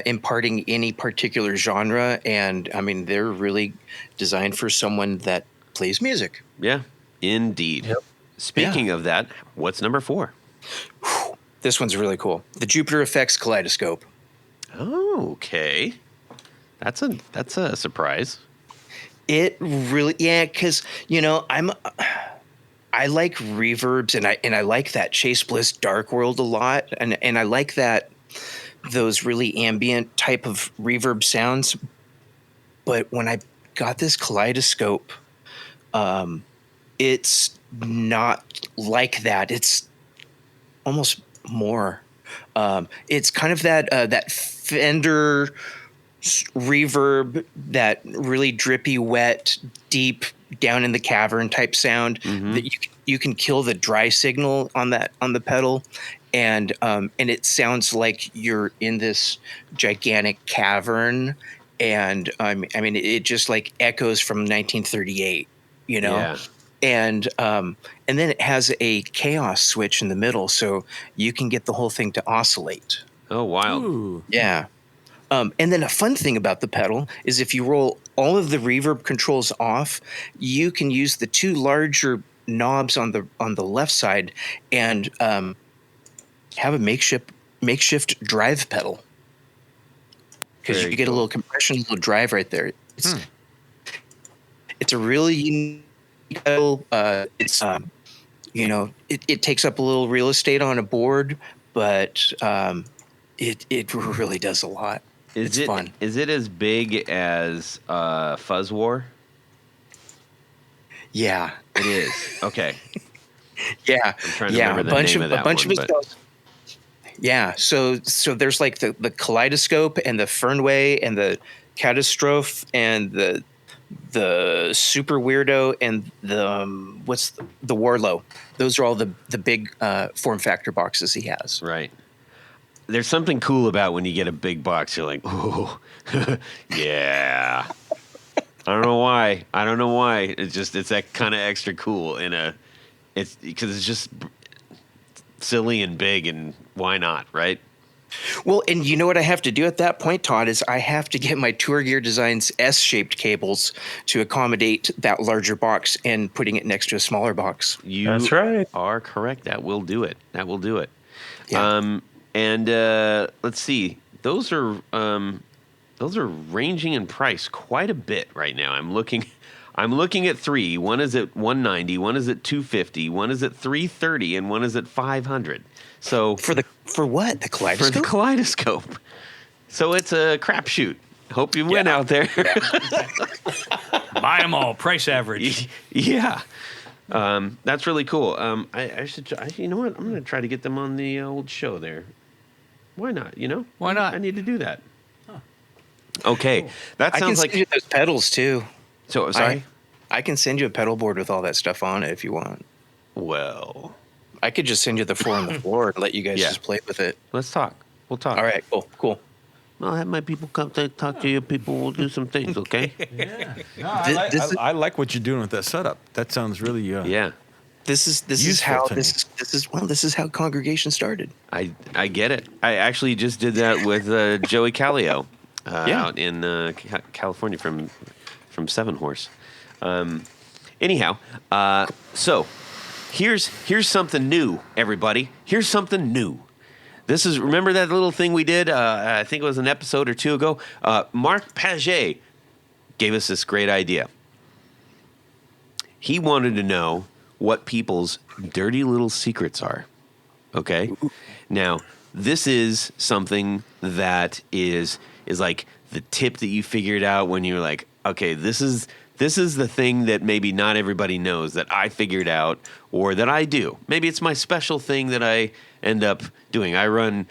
Speaker 5: imparting any particular genre, and I mean, they're really designed for someone that plays music.
Speaker 1: Yeah, indeed. Yep. Speaking of that, what's number 4?
Speaker 5: This one's really cool. The Jupiter Effects Kaleidoscope.
Speaker 1: Oh, okay. That's a surprise.
Speaker 5: It really, because I like reverbs, and I like that Chase Bliss Dark World a lot, and I like those really ambient type of reverb sounds. But when I got this Kaleidoscope, it's not like that. It's almost more. It's kind of that Fender reverb, that really drippy, wet, deep, down in the cavern type sound that you can kill the dry signal on the pedal, and it sounds like you're in this gigantic cavern, and I mean it just like echoes from 1938,
Speaker 1: Yeah.
Speaker 5: And then it has a chaos switch in the middle, so you can get the whole thing to oscillate.
Speaker 1: Oh, wild.
Speaker 4: Ooh.
Speaker 5: Yeah. And then a fun thing about the pedal is if you roll all of the reverb controls off, you can use the 2 larger knobs on the left side and have a makeshift drive pedal, because you get a little compression, a little drive right there. It's a really unique pedal. It's it takes up a little real estate on a board, but it really does a lot. It's fun.
Speaker 1: Is it as big as Fuzz War?
Speaker 5: Yeah.
Speaker 1: It is. Okay.
Speaker 5: Yeah.
Speaker 1: I'm trying to remember the name of that one. But
Speaker 5: yeah. So there's like the Kaleidoscope and the Fernway and the Catastrophe and the Super Weirdo and the what's the Warlow. Those are all the big form factor boxes he has.
Speaker 1: right. There's something cool about when you get a big box. You're like, oh, yeah. I don't know why. It's that kind of extra cool it's because it's just silly and big, and why not, right?
Speaker 5: Well, and you know what I have to do at that point, Todd, is I have to get my Tour Gear Designs S-shaped cables to accommodate that larger box and putting it next to a smaller box.
Speaker 3: That's right.
Speaker 1: Are correct. That will do it.
Speaker 5: Yeah.
Speaker 1: And let's see. Those are ranging in price quite a bit right now. I'm looking at 3. One is at $190, one is at $250, one is at $330, and one is at $500. So
Speaker 5: for what? The Kaleidoscope?
Speaker 1: For the Kaleidoscope. So it's a crapshoot. Hope you win out there.
Speaker 2: Buy them all. Price average.
Speaker 1: Yeah. That's really cool. I should. You know what? I'm going to try to get them on the old show there. Why not? You know?
Speaker 2: Why not?
Speaker 1: I need to do that. Huh. Okay. Cool. That sounds
Speaker 5: I can
Speaker 1: like
Speaker 5: send you those pedals too.
Speaker 1: So sorry.
Speaker 5: I can send you a pedal board with all that stuff on it if you want.
Speaker 1: Well,
Speaker 5: I could just send you the 4 on the floor and let you guys just play with it.
Speaker 1: Let's talk. We'll talk.
Speaker 5: All right. Cool.
Speaker 1: I'll have my people come talk to you. People will do some things. Okay.
Speaker 4: Yeah. No, I like what you're doing with that setup. That sounds really
Speaker 1: yeah.
Speaker 5: This is how Congregation started.
Speaker 1: I get it. I actually just did that with Joey Callio out in California from Seven Horse. Anyhow, so here's something new, everybody. Here's something new. Remember that little thing we did? I think it was an episode or 2 ago. Mark Paget gave us this great idea. He wanted to know what people's dirty little secrets are. Okay? Now, this is something that is like the tip that you figured out when you're like, okay, this is the thing that maybe not everybody knows that I figured out or that I do. Maybe it's my special thing that I end up doing. I run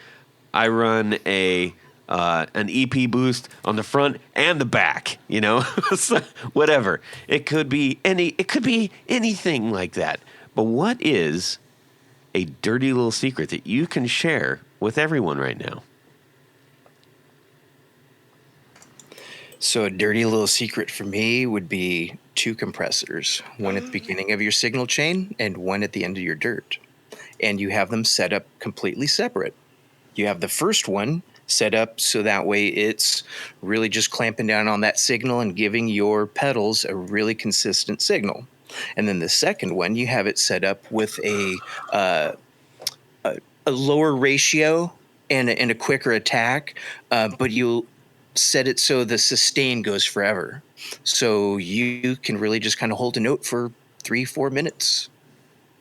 Speaker 1: an EP boost on the front and the back, you know? So, whatever. It could be anything like that. But what is a dirty little secret that you can share with everyone right now?
Speaker 5: So a dirty little secret for me would be 2 compressors, one at the beginning of your signal chain and one at the end of your dirt. And you have them set up completely separate. You have the first one set up so that way it's really just clamping down on that signal and giving your pedals a really consistent signal. And then the second one, you have it set up with a lower ratio and a quicker attack, but you'll set it so the sustain goes forever. So you can really just kind of hold a note for 3-4 minutes.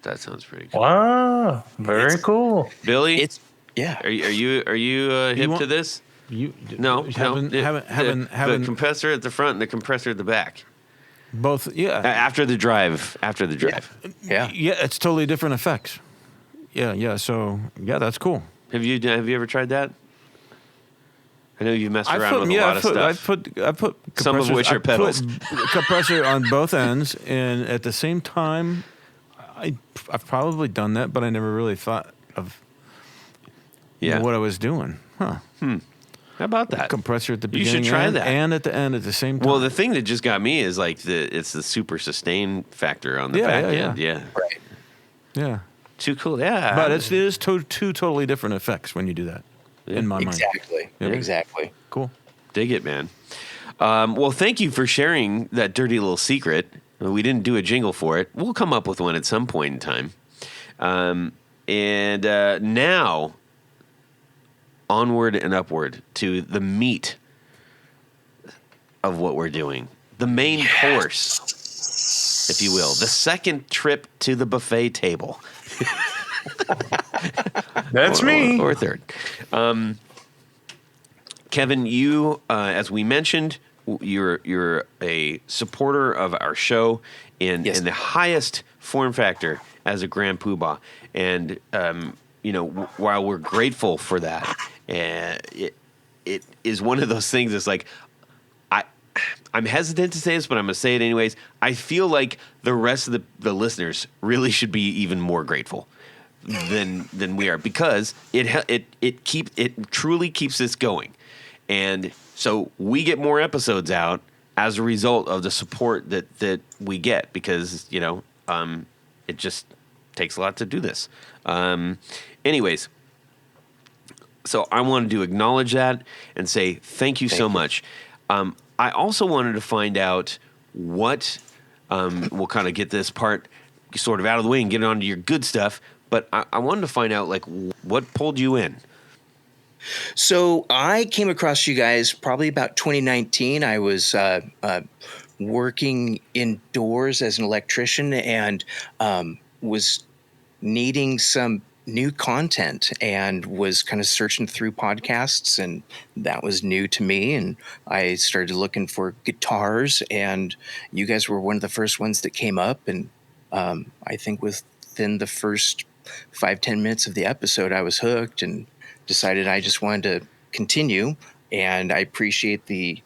Speaker 1: That sounds pretty cool.
Speaker 3: Wow, very cool.
Speaker 1: Billy,
Speaker 5: yeah.
Speaker 1: Are you hip to this? Haven't the compressor at the front and the compressor at the back.
Speaker 4: Both, yeah.
Speaker 1: After the drive.
Speaker 5: Yeah.
Speaker 4: Yeah, it's totally different effects. Yeah. So that's cool.
Speaker 1: Have you ever tried that? I know you've messed around with a lot of stuff.
Speaker 4: I put
Speaker 1: some of which are pedals.
Speaker 4: Compressor on both ends, and at the same time, I've probably done that, but I never really thought of what I was doing. Huh.
Speaker 1: How about that?
Speaker 4: Compressor at the beginning,
Speaker 1: you should try that,
Speaker 4: and at the end at the same time.
Speaker 1: Well, the thing that just got me is like it's the super sustain factor on the back end. Yeah.
Speaker 5: Right.
Speaker 4: Yeah.
Speaker 1: Too cool. Yeah.
Speaker 4: But it is two totally different effects when you do that. In my mind.
Speaker 5: Exactly.
Speaker 4: Yeah.
Speaker 5: Exactly.
Speaker 4: Cool.
Speaker 1: Dig it, man. Well, thank you for sharing that dirty little secret. We didn't do a jingle for it. We'll come up with one at some point in time. And now, onward and upward to the meat of what we're doing. The main course, if you will. The second trip to the buffet table.
Speaker 3: That's me.
Speaker 1: Or third. Kevin, you, as we mentioned, you're a supporter of our show in the highest form factor as a Grand Poohbah, and while we're grateful for that, it is one of those things that's like I'm hesitant to say this, but I'm going to say it anyways. I feel like the rest of the listeners really should be even more grateful than we are, because it truly keeps this going. And so we get more episodes out as a result of the support that we get, because it just takes a lot to do this. Anyways, so I wanted to acknowledge that and say thank you so much. I also wanted to find out what we'll kind of get this part sort of out of the way and get on to your good stuff. But I wanted to find out, like, what pulled you in?
Speaker 5: So I came across you guys probably about 2019. I was working indoors as an electrician and was needing some new content and was kind of searching through podcasts, and that was new to me. And I started looking for guitars, and you guys were one of the first ones that came up. And I think within the first 5-10 minutes of the episode, I was hooked and decided I just wanted to continue. And I appreciate the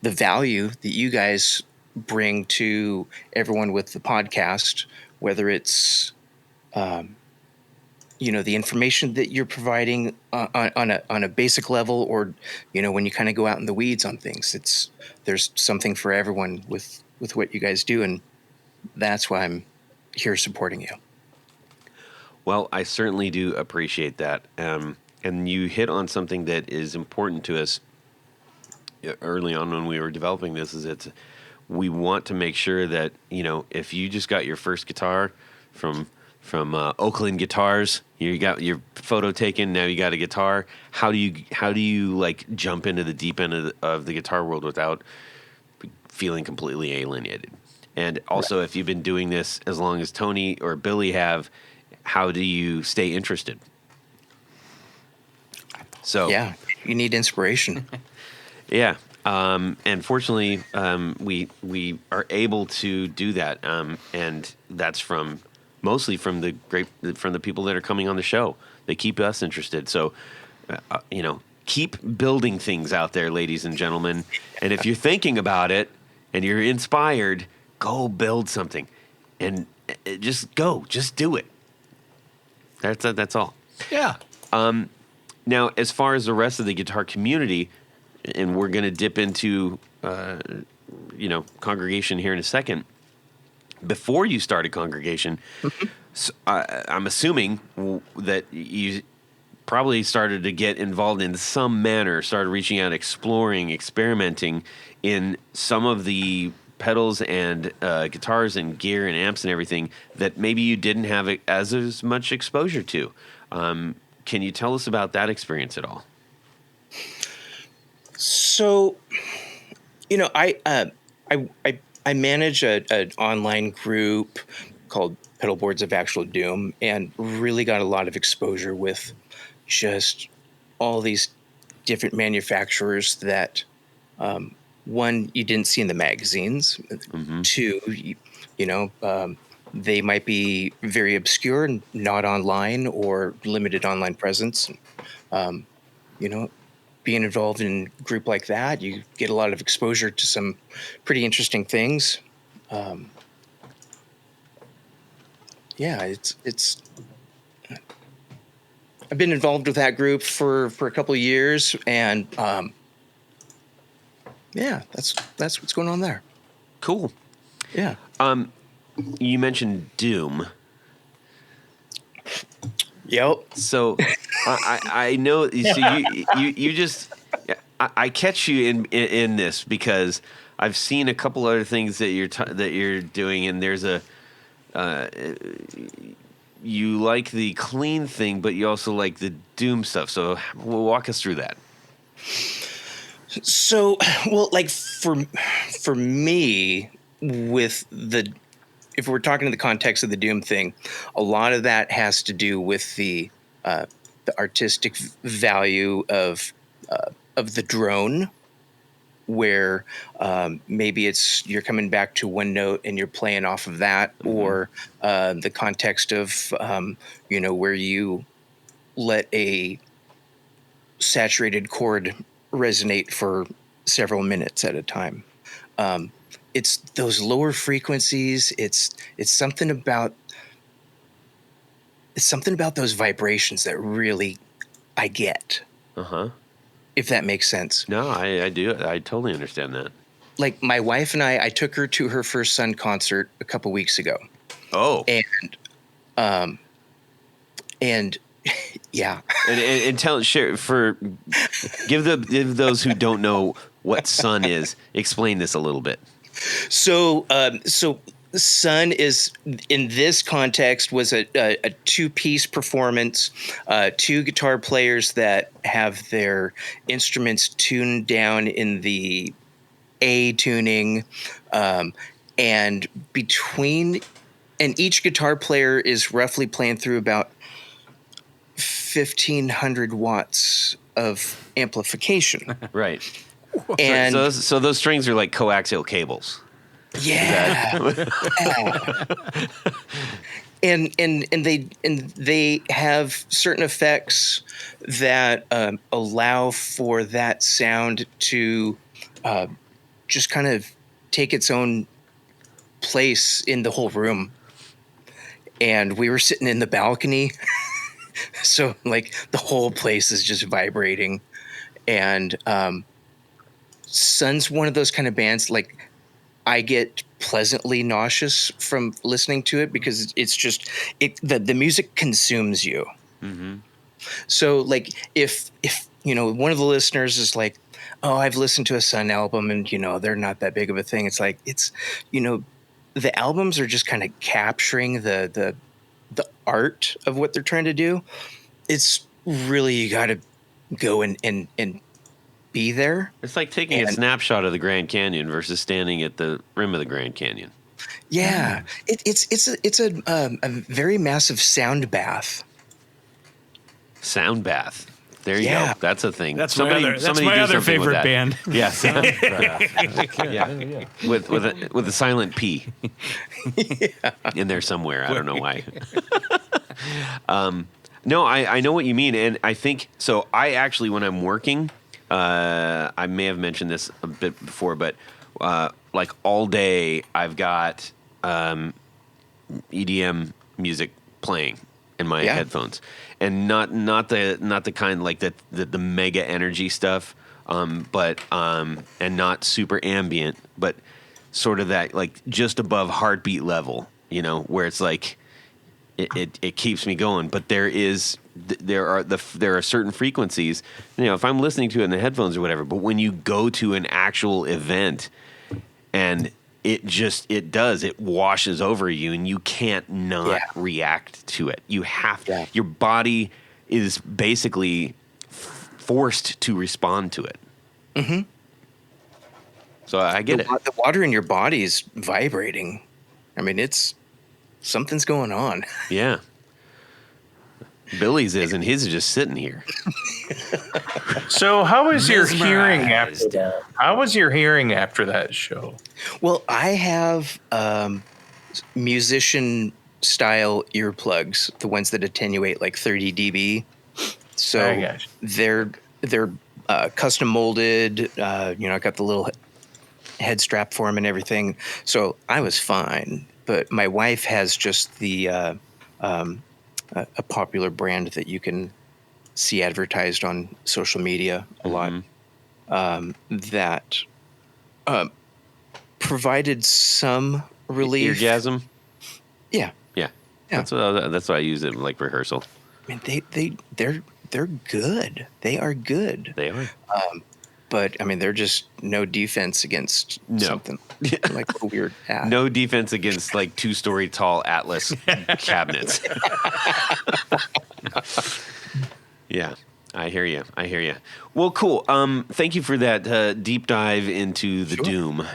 Speaker 5: value that you guys bring to everyone with the podcast, whether it's the information that you're providing on a basic level, or when you kind of go out in the weeds on things. There's something for everyone with what you guys do, and that's why I'm here supporting you.
Speaker 1: Well, I certainly do appreciate that. And you hit on something that is important to us early on when we were developing this, is we want to make sure that, if you just got your first guitar from Oakland Guitars, you got your photo taken, now you got a guitar, how do you like jump into the deep end of the guitar world without feeling completely alienated? And also, if you've been doing this as long as Tony or Billy have, how do you stay interested? So
Speaker 5: yeah, you need inspiration.
Speaker 1: Yeah. And fortunately, we are able to do that. And that's mostly from the people that are coming on the show. They keep us interested. So, keep building things out there, ladies and gentlemen. And if you're thinking about it and you're inspired, go build something, and just do it. That's all.
Speaker 2: Yeah.
Speaker 1: Now, as far as the rest of the guitar community, and we're going to dip into, Congregation here in a second. Before you started Congregation, so, I'm assuming that you probably started to get involved in some manner, started reaching out, exploring, experimenting in some of the pedals and guitars and gear and amps and everything that maybe you didn't have as much exposure to. Can you tell us about that experience at all?
Speaker 5: So, I manage an online group called Pedal Boards of Actual Doom, and really got a lot of exposure with just all these different manufacturers that, one, you didn't see in the magazines. Mm-hmm. Two, they might be very obscure and not online, or limited online presence. Being involved in a group like that, you get a lot of exposure to some pretty interesting things. It's. I've been involved with that group for a couple of years, and that's what's going on there.
Speaker 1: Cool.
Speaker 5: Yeah.
Speaker 1: You mentioned Doom.
Speaker 5: Yep.
Speaker 1: So I know. So you just I catch you in this because I've seen a couple other things that you're doing, and there's you like the clean thing, but you also like the Doom stuff. So we'll walk us through that.
Speaker 5: So, well, like for me, if we're talking in the context of the Doom thing, a lot of that has to do with the artistic value of of the drone, where maybe you're coming back to one note and you're playing off of that, or the context of where you let a saturated chord resonate for several minutes at a time. It's those lower frequencies. It's something about those vibrations that really I get. If that makes sense.
Speaker 1: No, I do. I totally understand that.
Speaker 5: Like my wife and I took her to her first son concert a couple weeks ago.
Speaker 1: Oh,
Speaker 5: and yeah.
Speaker 1: and give those who don't know what Sun is, explain this a little bit.
Speaker 5: So Sun is, in this context, was a two-piece performance, two guitar players that have their instruments tuned down in the A tuning, and each guitar player is roughly playing through about 1,500 watts of amplification.
Speaker 1: Right.
Speaker 5: And
Speaker 1: so those strings are like coaxial cables.
Speaker 5: yeah. And they have certain effects that allow for that sound to just kind of take its own place in the whole room. And we were sitting in the balcony, so like the whole place is just vibrating. And Sun's one of those kind of bands, like, I get pleasantly nauseous from listening to it because it's just the music consumes you. So like if one of the listeners is like, oh, I've listened to a Sun album and they're not that big of a thing. It's like, the albums are just kind of capturing the art of what they're trying to do. It's really, you got to go and be there.
Speaker 1: It's like taking a snapshot of the Grand Canyon versus standing at the rim of the Grand Canyon.
Speaker 5: Yeah, it's a very massive sound bath.
Speaker 1: Sound bath. There you go. That's a thing.
Speaker 2: That's
Speaker 1: somebody
Speaker 2: my
Speaker 1: do
Speaker 2: other
Speaker 1: something with
Speaker 2: favorite
Speaker 1: that.
Speaker 2: band.
Speaker 1: Yeah, sound bath. Yeah. With a silent P in there somewhere. I don't know why. No, I know what you mean, and I think so. I actually, when I'm working, I may have mentioned this a bit before, but like all day, I've got EDM music playing in my headphones, and not the kind like the mega energy stuff, but and not super ambient, but sort of that like just above heartbeat level, where it's like it keeps me going. But there are certain frequencies, if I'm listening to it in the headphones or whatever, but when you go to an actual event and it washes over you and you can't not react to it. You have to, your body is basically forced to respond to it. Mm-hmm. So I get it.
Speaker 5: The water in your body is vibrating. I mean, something's going on.
Speaker 1: Yeah. Billy's is, and his is just sitting here.
Speaker 3: So how was your hearing after that? How was your hearing after that show?
Speaker 5: Well, I have musician style earplugs, the ones that attenuate like 30 dB. So they're custom molded. I got the little head strap for them and everything. So I was fine. But my wife has just the a popular brand that you can see advertised on social media a lot, that provided some relief.
Speaker 1: Eargasm?
Speaker 5: Yeah.
Speaker 1: That's what I use it like rehearsal.
Speaker 5: I mean, they're good. They are good.
Speaker 1: They are.
Speaker 5: But I mean, they're just no defense against something like a weird hat.
Speaker 1: No defense against like 2-story tall Atlas cabinets. Yeah, I hear you. Well, cool. Thank you for that deep dive into the doom.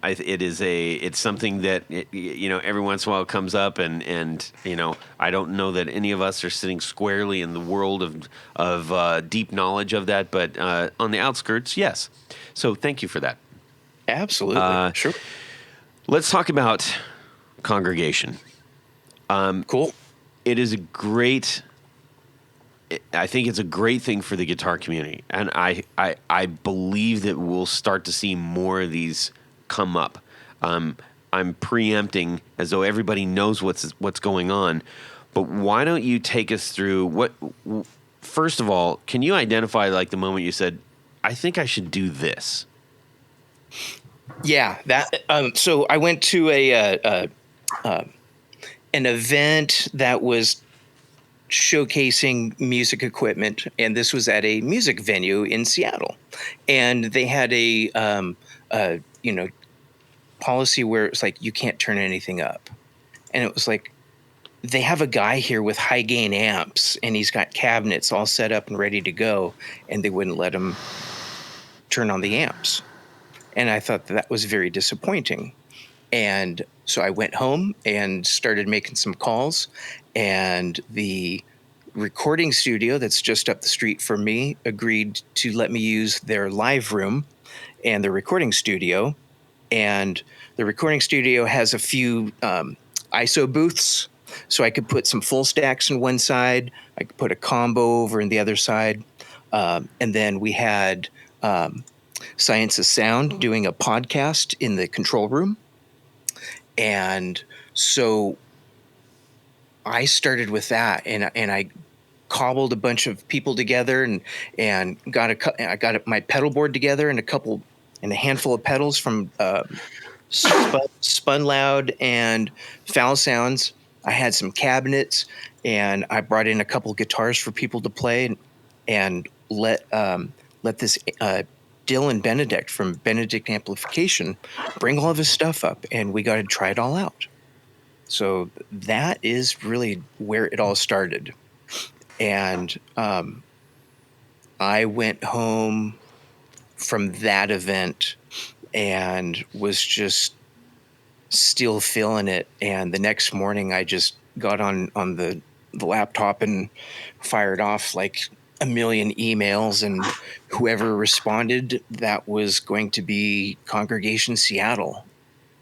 Speaker 1: It's something that every once in a while comes up, and I don't know that any of us are sitting squarely in the world of deep knowledge of that, but on the outskirts, yes. So thank you for that.
Speaker 5: Absolutely. Sure.
Speaker 1: Let's talk about congregation.
Speaker 5: Cool.
Speaker 1: It is I think it's a great thing for the guitar community, and I believe that we'll start to see more of these come up. I'm preempting as though everybody knows what's going on, but why don't you take us through what? First of all, can you identify like the moment you said, "I think I should do this"?
Speaker 5: Yeah, that. So I went to an event that was showcasing music equipment, and this was at a music venue in Seattle, and they had a policy where it was like you can't turn anything up, and it was like they have a guy here with high gain amps, and he's got cabinets all set up and ready to go, and they wouldn't let him turn on the amps, and I thought that was very disappointing. And so I went home and started making some calls, and the recording studio that's just up the street from me agreed to let me use their live room and the recording studio. And the recording studio has a few ISO booths, so I could put some full stacks on one side, I could put a combo over on the other side, and then we had Science of Sound doing a podcast in the control room. And so I started with that, and I cobbled a bunch of people together, and I got my pedal board together and a handful of pedals from Spun Loud and Foul Sounds. I had some cabinets, and I brought in a couple guitars for people to play, and let this Dylan Benedict from Benedict Amplification bring all of his stuff up, and we got to try it all out. So that is really where it all started. And I went home from that event and was just still feeling it. And the next morning I just got on the laptop and fired off like a million emails, and whoever responded, that was going to be Congregation Seattle.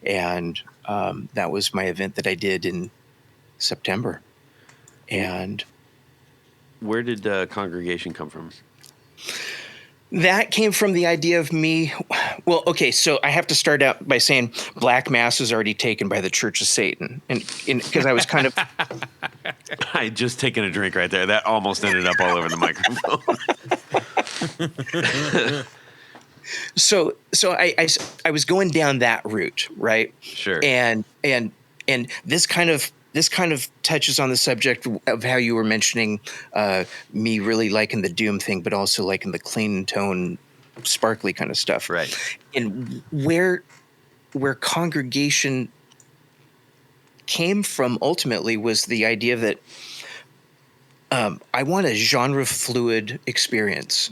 Speaker 5: And that was my event that I did in September. And
Speaker 1: where did Congregation come from?
Speaker 5: That came from the idea of me. Well, okay, so I have to start out by saying Black Mass is already taken by the Church of Satan, and because I was kind of
Speaker 1: I had just taken a drink right there. That almost ended up all over the microphone.
Speaker 5: So I was going down that route, right?
Speaker 1: Sure.
Speaker 5: And this kind of touches on the subject of how you were mentioning me really liking the doom thing, but also liking the clean tone, sparkly kind of stuff.
Speaker 1: Right.
Speaker 5: And where Congregation came from ultimately was the idea that I want a genre fluid experience.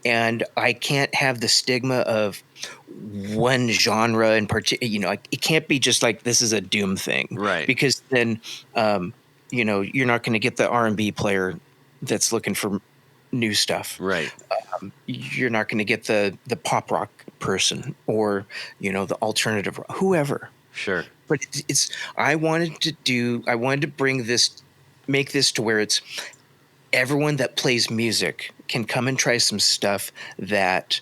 Speaker 5: And I can't have the stigma of one genre in particular. It can't be just like this is a doom thing,
Speaker 1: right? Because
Speaker 5: then, you're not going to get the R&B player that's looking for new stuff,
Speaker 1: right?
Speaker 5: You're not going to get the pop rock person or the alternative, whoever.
Speaker 1: Sure.
Speaker 5: But I wanted to make this to where it's everyone that plays music can come and try some stuff that,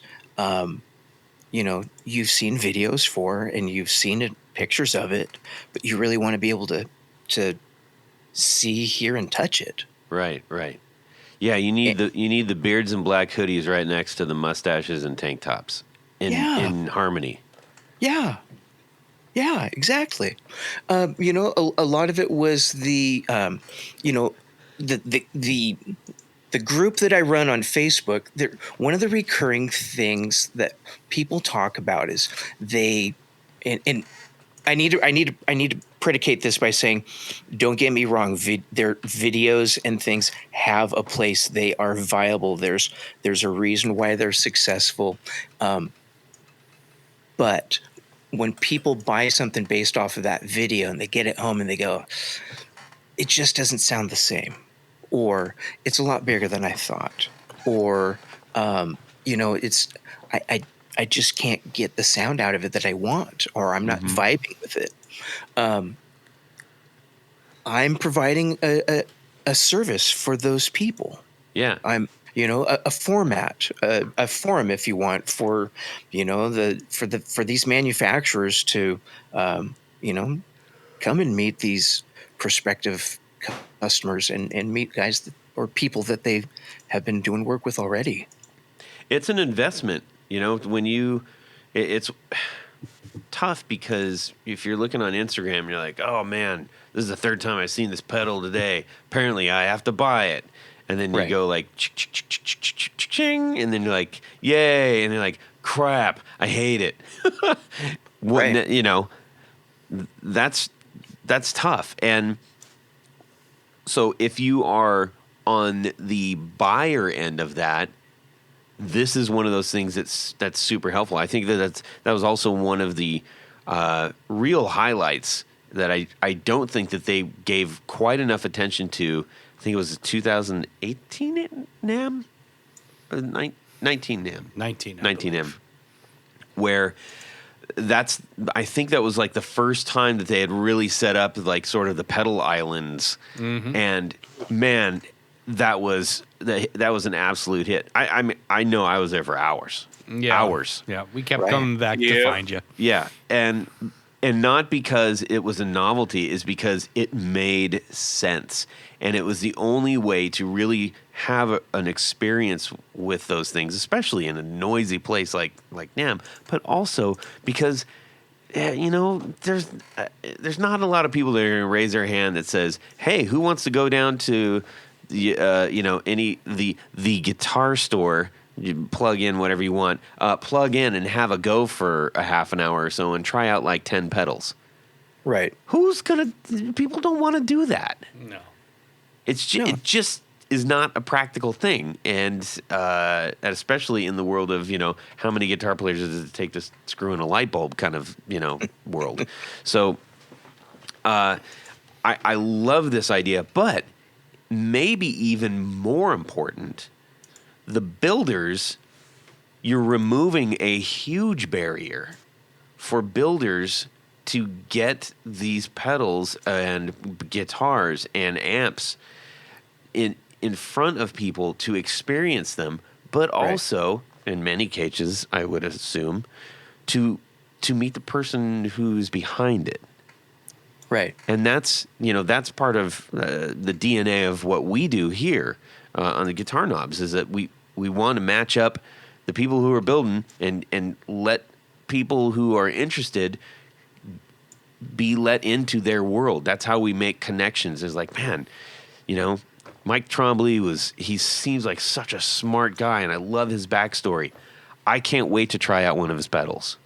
Speaker 5: you've seen videos for and you've seen pictures of it, but you really want to be able to see, hear, and touch it.
Speaker 1: Right. Yeah, you need the beards and black hoodies right next to the mustaches and tank tops in harmony. Yeah.
Speaker 5: Yeah, exactly. A lot of it was the group that I run on Facebook. One of the recurring things that people talk about is and I need to predicate this by saying, don't get me wrong. Their videos and things have a place. They are viable. There's a reason why they're successful. But when people buy something based off of that video and they get it home and they go, it just doesn't sound the same, or it's a lot bigger than I thought, or it's I just can't get the sound out of it that I want, or I'm not vibing with it. I'm providing a service for those people.
Speaker 1: Yeah.
Speaker 5: I'm a format, a forum, if you want, for for these manufacturers to come and meet these prospective customers and meet guys or people that they have been doing work with already.
Speaker 1: It's an investment, it's tough because if you're looking on Instagram, you're like, oh man, this is the third time I've seen this pedal today. Apparently I have to buy it. And then you go like, ching, and then you're like, yay. And you're like, crap, I hate it. That's tough. And so if you are on the buyer end of that, this is one of those things that's super helpful. I think that was also one of the real highlights that I don't think that they gave quite enough attention to. I think it was 2018 NAMM, 19 NAMM, 19 M, where I think that was like the first time that they had really set up like sort of the pedal islands, and man, that was an absolute hit. I know I was there for hours. Hours.
Speaker 2: Yeah, we kept coming back to find you.
Speaker 1: Yeah, and not because it was a novelty, is because it made sense, and it was the only way to really have an experience with those things, especially in a noisy place like NAMM. But also because there's not a lot of people that are going to raise their hand that says, "Hey, who wants to go down to the guitar store, you plug in whatever you want, plug in and have a go for a half an hour or so and try out like 10 pedals."
Speaker 5: Right.
Speaker 1: People don't want to do that.
Speaker 2: No.
Speaker 1: It just is not a practical thing. And especially in the world of, how many guitar players does it take to screw in a light bulb kind of, world. So I love this idea, but maybe even more important, the builders, you're removing a huge barrier for builders to get these pedals and guitars and amps in front of people to experience them, but also, in many cases, I would assume, to meet the person who's behind it.
Speaker 5: Right.
Speaker 1: And that's part of the DNA of what we do here on the Guitar Knobs, is that we want to match up the people who are building and let people who are interested be let into their world. That's how we make connections. It's like, man, Mike Trombley he seems like such a smart guy, and I love his backstory. I can't wait to try out one of his pedals.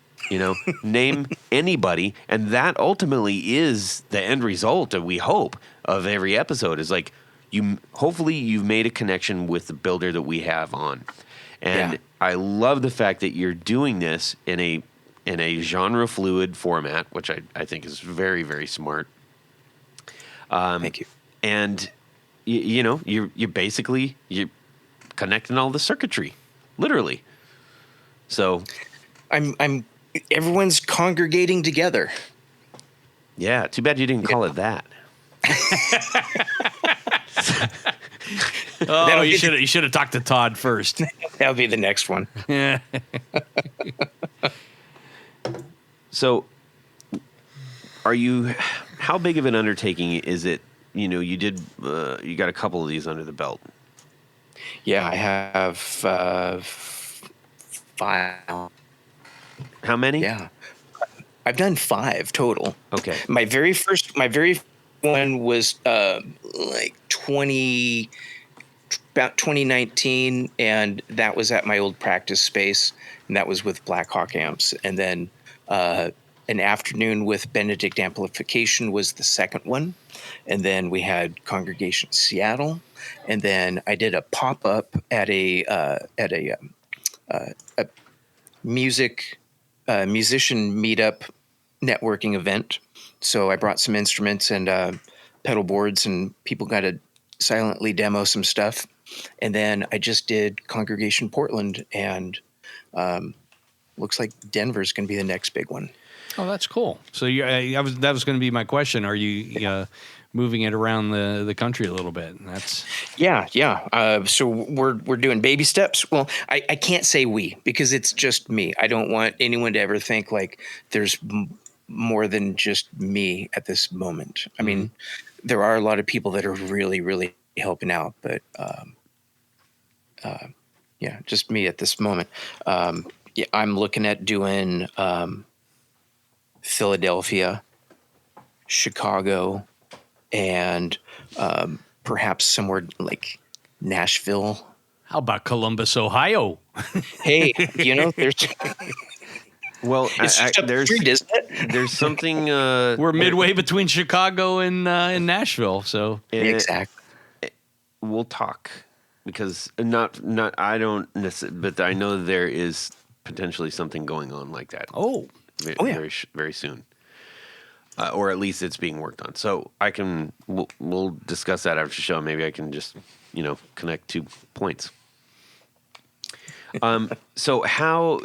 Speaker 1: Name anybody, and that ultimately is the end result that we hope of every episode, is like, hopefully you've made a connection with the builder that we have on. And I love the fact that you're doing this in a genre fluid format, which I think is very, very smart.
Speaker 5: Thank you.
Speaker 1: And you're basically connecting all the circuitry, literally. So
Speaker 5: I'm everyone's congregating together.
Speaker 1: Yeah, too bad you didn't call it that.
Speaker 2: Oh, you should have talked to Todd first.
Speaker 5: That'll be the next one.
Speaker 2: Yeah.
Speaker 1: So, how big of an undertaking is it? You got a couple of these under the belt.
Speaker 5: Yeah, I have 5.
Speaker 1: How many?
Speaker 5: Yeah, I've done 5 total.
Speaker 1: Okay.
Speaker 5: My very first one was like 2019, and that was at my old practice space, and that was with Black Hawk amps. And then an afternoon with Benedict Amplification was the second one, and then we had Congregation Seattle, and then I did a pop up at a musician meetup networking event. So I brought some instruments and pedal boards, and people got to silently demo some stuff. And then I just did Congregation Portland, and looks like Denver's going to be the next big one.
Speaker 2: Oh, that's cool. So that was going to be my question. Are you moving it around the country a little bit? And that's
Speaker 5: yeah. So we're doing baby steps. Well, I can't say we, because it's just me. I don't want anyone to ever think like there's more than just me at this moment. I mean, there are a lot of people that are really, really helping out, but yeah, just me at this moment. Yeah, I'm looking at doing Philadelphia, Chicago, and perhaps somewhere like Nashville.
Speaker 2: How about Columbus, Ohio?
Speaker 5: Hey, there's
Speaker 1: Well,
Speaker 5: it's just up the street, isn't it?
Speaker 1: there's something.
Speaker 2: We're midway between Chicago and Nashville, so
Speaker 5: Exactly.
Speaker 1: We'll talk, because not I don't necessarily, but I know there is potentially something going on like that.
Speaker 2: oh,
Speaker 5: yeah.
Speaker 1: Very soon, or at least it's being worked on. So we'll discuss that after the show. Maybe I can just connect 2 points. So how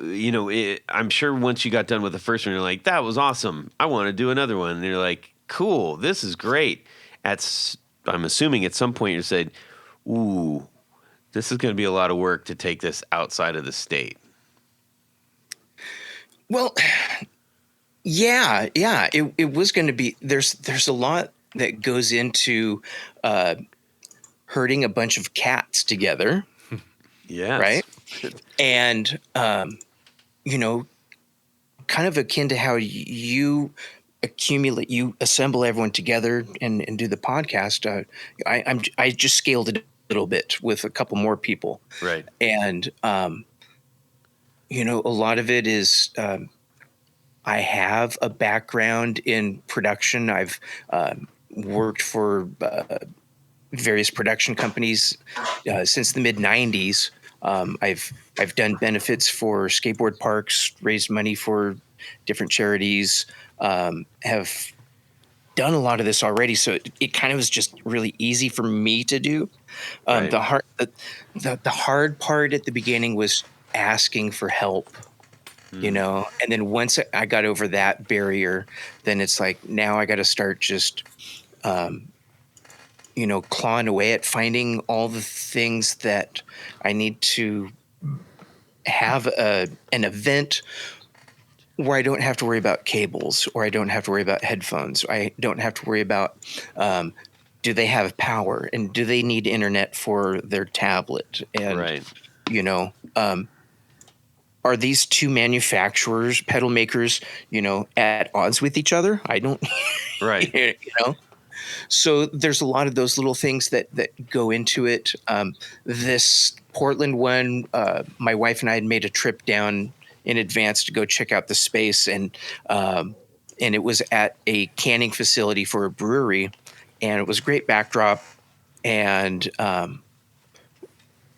Speaker 1: I'm sure once you got done with the first one, you're like, that was awesome, I want to do another one. And you're like, cool, this is great. I'm assuming at some point you said, ooh, this is going to be a lot of work to take this outside of the state.
Speaker 5: Well, yeah. It was going to be. There's a lot that goes into herding a bunch of cats together.
Speaker 1: Yes.
Speaker 5: Right. And kind of akin to how you assemble everyone together and do the podcast. I just scaled it a little bit with a couple more people.
Speaker 1: Right.
Speaker 5: And a lot of it is I have a background in production. I've worked for various production companies since the mid '90s. I've done benefits for skateboard parks, raised money for different charities. Have done a lot of this already, so it kind of was just really easy for me to do.
Speaker 1: Right.
Speaker 5: The hard part at the beginning was asking for help, and then once I got over that barrier, then it's like now I got to start just clawing away at finding all the things that I need to have an event where I don't have to worry about cables, or I don't have to worry about headphones. I don't have to worry about do they have power, and do they need internet for their tablet? And,
Speaker 1: Right.
Speaker 5: Are these two manufacturers, pedal makers, at odds with each other? I don't,
Speaker 1: Right.
Speaker 5: So there's a lot of those little things that go into it. This Portland one, my wife and I had made a trip down in advance to go check out the space, and it was at a canning facility for a brewery, and it was a great backdrop. And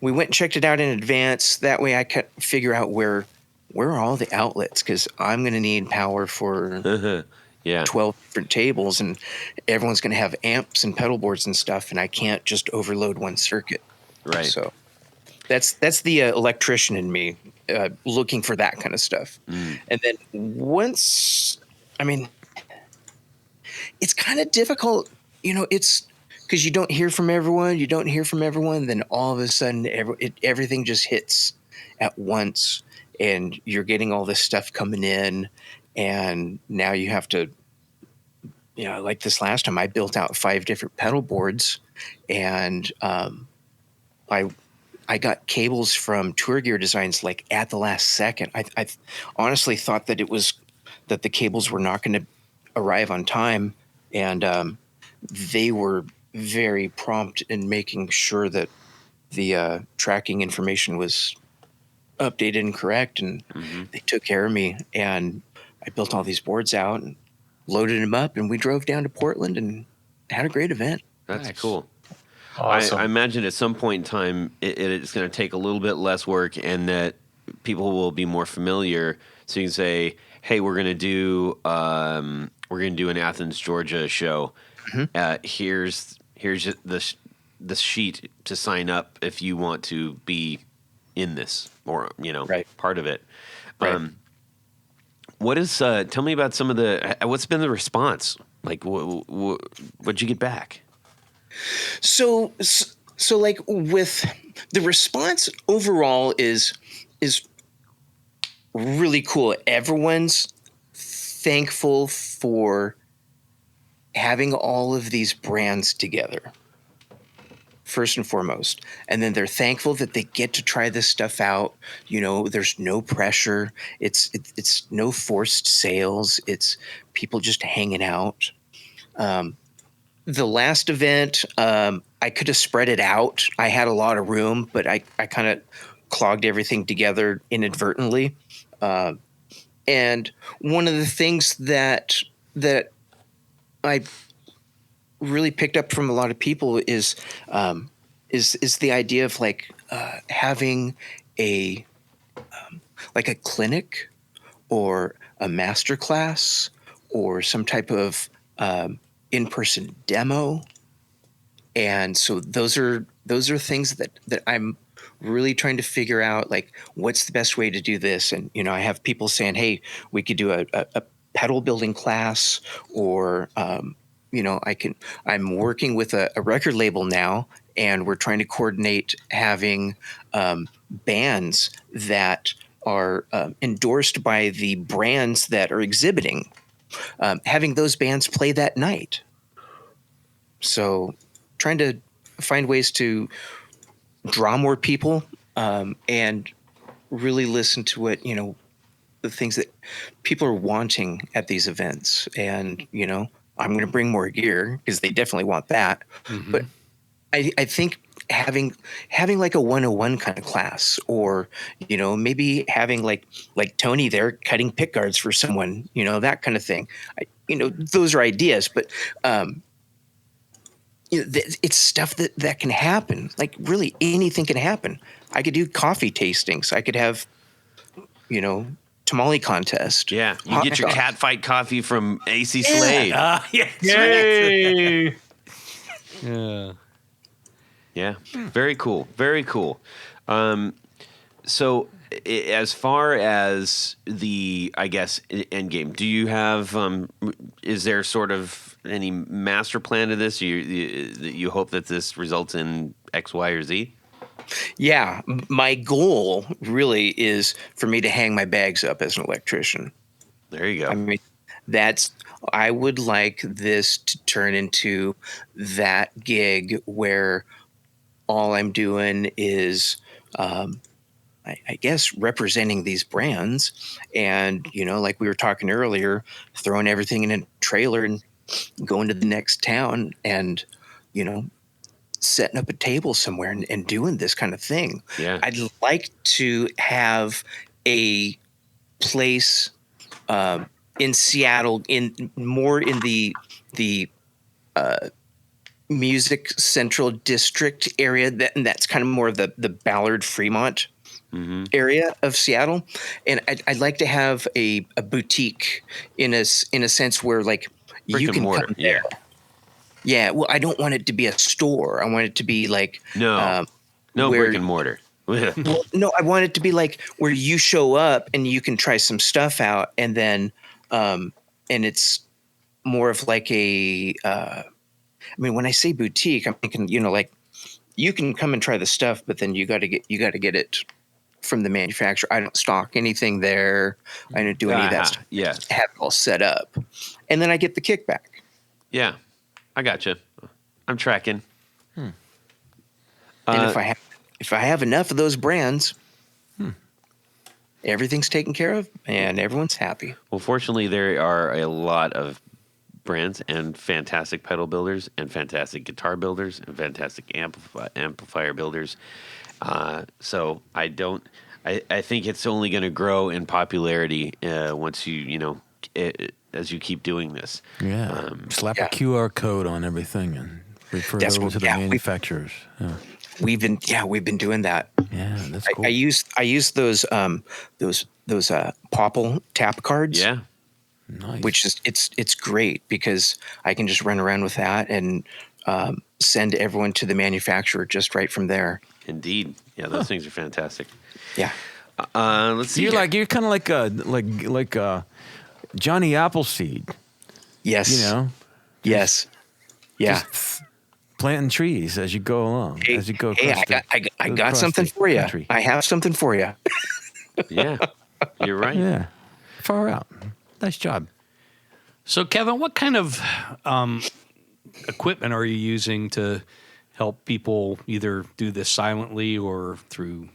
Speaker 5: we went and checked it out in advance. That way I could figure out where are all the outlets, because I'm going to need power for
Speaker 1: Yeah.
Speaker 5: 12 different tables, and everyone's going to have amps and pedal boards and stuff, and I can't just overload one circuit.
Speaker 1: Right.
Speaker 5: So that's the electrician in me looking for that kind of stuff. And then once, it's kind of difficult, it's because you don't hear from everyone. Then all of a sudden everything just hits at once, and you're getting all this stuff coming in. And now you have to, like this last time, I built out 5 different pedal boards, and I got cables from Tour Gear Designs like at the last second. I honestly thought that that the cables were not going to arrive on time, and they were very prompt in making sure that the tracking information was updated and correct, and they took care of me. And I built all these boards out and loaded them up, and we drove down to Portland and had a great event.
Speaker 1: That's
Speaker 2: Nice.
Speaker 1: cool.
Speaker 3: Awesome.
Speaker 1: I imagine at some point in time it's going to take a little bit less work, and that people will be more familiar. So you can say, "Hey, we're going to do an Athens, Georgia show. Here's the sheet to sign up if you want to be in this, or
Speaker 5: Right.
Speaker 1: part of it."
Speaker 5: Right.
Speaker 1: What is? Tell me about some of the. What's been the response? Like, what'd you get back?
Speaker 5: So like with the response overall is really cool. Everyone's thankful for having all of these brands together, first and foremost. And then they're thankful that they get to try this stuff out. There's no pressure. It's no forced sales. It's people just hanging out. The last event, I could have spread it out. I had a lot of room, but I kind of clogged everything together inadvertently. And one of the things that I really picked up from a lot of people is the idea of having a clinic or a master class or some type of in-person demo. And so those are things that I'm really trying to figure out, like, what's the best way to do this. And I have people saying, hey, we could do a pedal building class, or I'm working with a record label now, and we're trying to coordinate having bands that are endorsed by the brands that are exhibiting, having those bands play that night. So trying to find ways to draw more people, and really listen to what, the things that people are wanting at these events. And, I'm going to bring more gear because they definitely want that.
Speaker 2: Mm-hmm.
Speaker 5: But I think having like a 101 kind of class, or, maybe having like Tony there cutting pick guards for someone, that kind of thing. Those are ideas, but, it's stuff that can happen. Like, really anything can happen. I could do coffee tastings. I could have, tamale contest.
Speaker 1: Yeah, you
Speaker 5: Hot
Speaker 1: get your
Speaker 5: dogs.
Speaker 1: catfight coffee from AC Slade.
Speaker 2: Yeah.
Speaker 3: Yay!
Speaker 2: Yeah.
Speaker 1: Yeah, very cool, very cool. So, as far as the, I guess, end game, do you have? Is there sort of any master plan to this? You hope that this results in X, Y, or Z?
Speaker 5: Yeah, my goal really is for me to hang my bags up as an electrician.
Speaker 1: There you go.
Speaker 5: I mean, I would like this to turn into that gig where all I'm doing is, I guess, representing these brands, and, like we were talking earlier, throwing everything in a trailer and going to the next town and, setting up a table somewhere and doing this kind of thing.
Speaker 1: Yeah.
Speaker 5: I'd like to have a place in Seattle, more in the Music Central District area, and that's kind of more of the Ballard Fremont area of Seattle. And I'd like to have a boutique in a sense where, like,
Speaker 1: Brick
Speaker 5: you
Speaker 1: and
Speaker 5: can
Speaker 1: mortar,
Speaker 5: come there. Yeah, well, I don't want it to be a store. I want it to be like
Speaker 1: No
Speaker 5: where-
Speaker 1: brick and mortar.
Speaker 5: well, no, I want it to be like where you show up and you can try some stuff out, and then and it's more of like a I mean, when I say boutique, I'm thinking, like, you can come and try the stuff, but then you got to get it from the manufacturer. I don't stock anything there. I don't do any of that stuff.
Speaker 1: Yeah,
Speaker 5: Just have it all set up, and then I get the kickback.
Speaker 1: yeah, I got you. I'm tracking.
Speaker 5: And if I have enough of those brands, everything's taken care of and everyone's happy.
Speaker 1: Well, fortunately, there are a lot of brands and fantastic pedal builders and fantastic guitar builders and fantastic amplifier builders. So I think it's only going to grow in popularity once you as you keep doing this.
Speaker 4: Yeah. Slap
Speaker 5: yeah.
Speaker 4: a QR code on everything and refer it
Speaker 5: That's
Speaker 4: over
Speaker 5: what-
Speaker 4: to the
Speaker 5: yeah,
Speaker 4: manufacturers. Yeah.
Speaker 5: We've been doing that.
Speaker 4: Yeah, that's cool.
Speaker 5: I use those Popple tap cards.
Speaker 1: Yeah.
Speaker 4: Nice.
Speaker 5: Which is it's great because I can just run around with that and send everyone to the manufacturer just right from there.
Speaker 1: Indeed. Yeah, those things are fantastic.
Speaker 5: Yeah.
Speaker 1: Let's see.
Speaker 4: You're kind of like Johnny Appleseed,
Speaker 5: Yes.
Speaker 4: you know,
Speaker 5: Yes. Yeah.
Speaker 4: just planting trees as you go along, as you go.
Speaker 5: Hey,
Speaker 4: across
Speaker 5: I got
Speaker 4: across
Speaker 5: something
Speaker 4: the
Speaker 5: for you.
Speaker 4: country.
Speaker 5: I have something for you.
Speaker 1: Yeah, you're right.
Speaker 4: Yeah, far out. Nice job.
Speaker 2: So, Kevin, what kind of equipment are you using to help people either do this silently or through,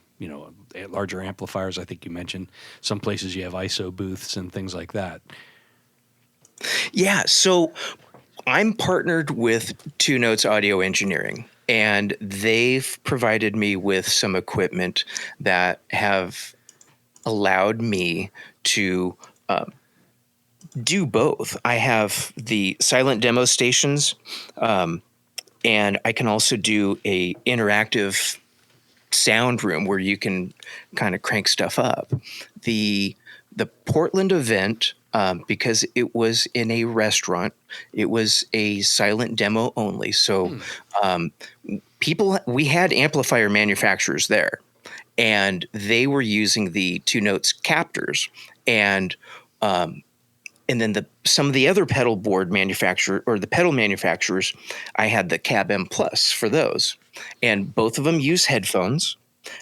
Speaker 2: larger amplifiers? I think you mentioned some places you have ISO booths and things like that.
Speaker 5: Yeah. So I'm partnered with Two Notes Audio Engineering, and they've provided me with some equipment that have allowed me to do both. I have the silent demo stations, and I can also do a interactive sound room where you can kind of crank stuff up. The Portland event, because it was in a restaurant, it was a silent demo only. So we had amplifier manufacturers there, and they were using the Two Notes captors, and then some of the other pedal board manufacturer or the pedal manufacturers, I had the Cab M Plus for those, and both of them use headphones,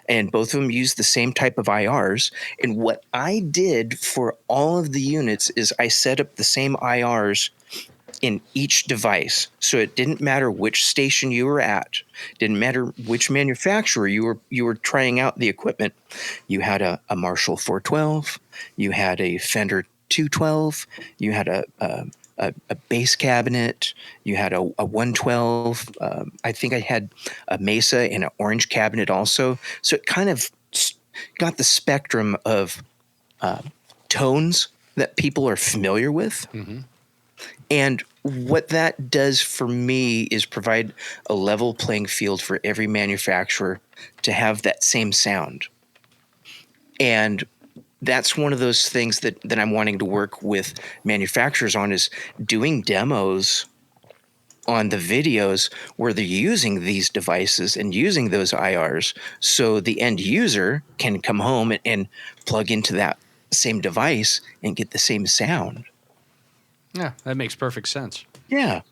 Speaker 5: and both of them use the same type of IRs. And what I did for all of the units is I set up the same IRs in each device, so it didn't matter which station you were at, didn't matter which manufacturer you were trying out the equipment. You had a Marshall 412, you had a Fender 212, you had a bass cabinet, you had a 112. I think I had a Mesa and an orange cabinet also. So it kind of got the spectrum of tones that people are familiar with. Mm-hmm. And what that does for me is provide a level playing field for every manufacturer to have that same sound. And that's one of those things that I'm wanting to work with manufacturers on, is doing demos on the videos where they're using these devices and using those IRs, so the end user can come home and plug into that same device and get the same sound.
Speaker 2: Yeah, that makes perfect sense.
Speaker 5: Yeah.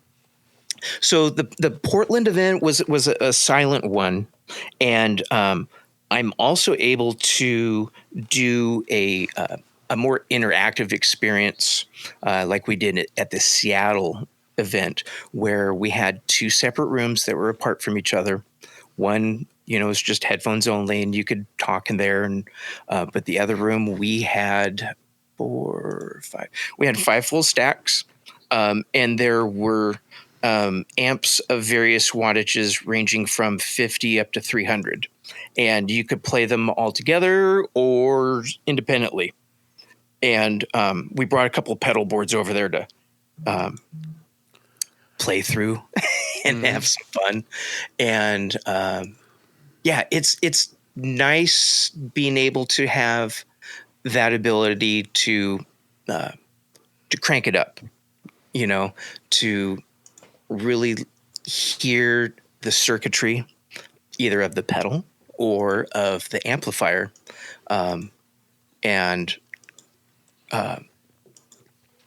Speaker 5: So the Portland event was a silent one, and I'm also able to do a more interactive experience, like we did at the Seattle event, where we had two separate rooms that were apart from each other. One, was just headphones only, and you could talk in there, and but the other room we had 5 full stacks, and there were amps of various wattages ranging from 50 up to 300. And you could play them all together or independently. And we brought a couple of pedal boards over there to play through and have some fun. And it's nice being able to have that ability to crank it up, to really hear the circuitry either of the pedal or of the amplifier.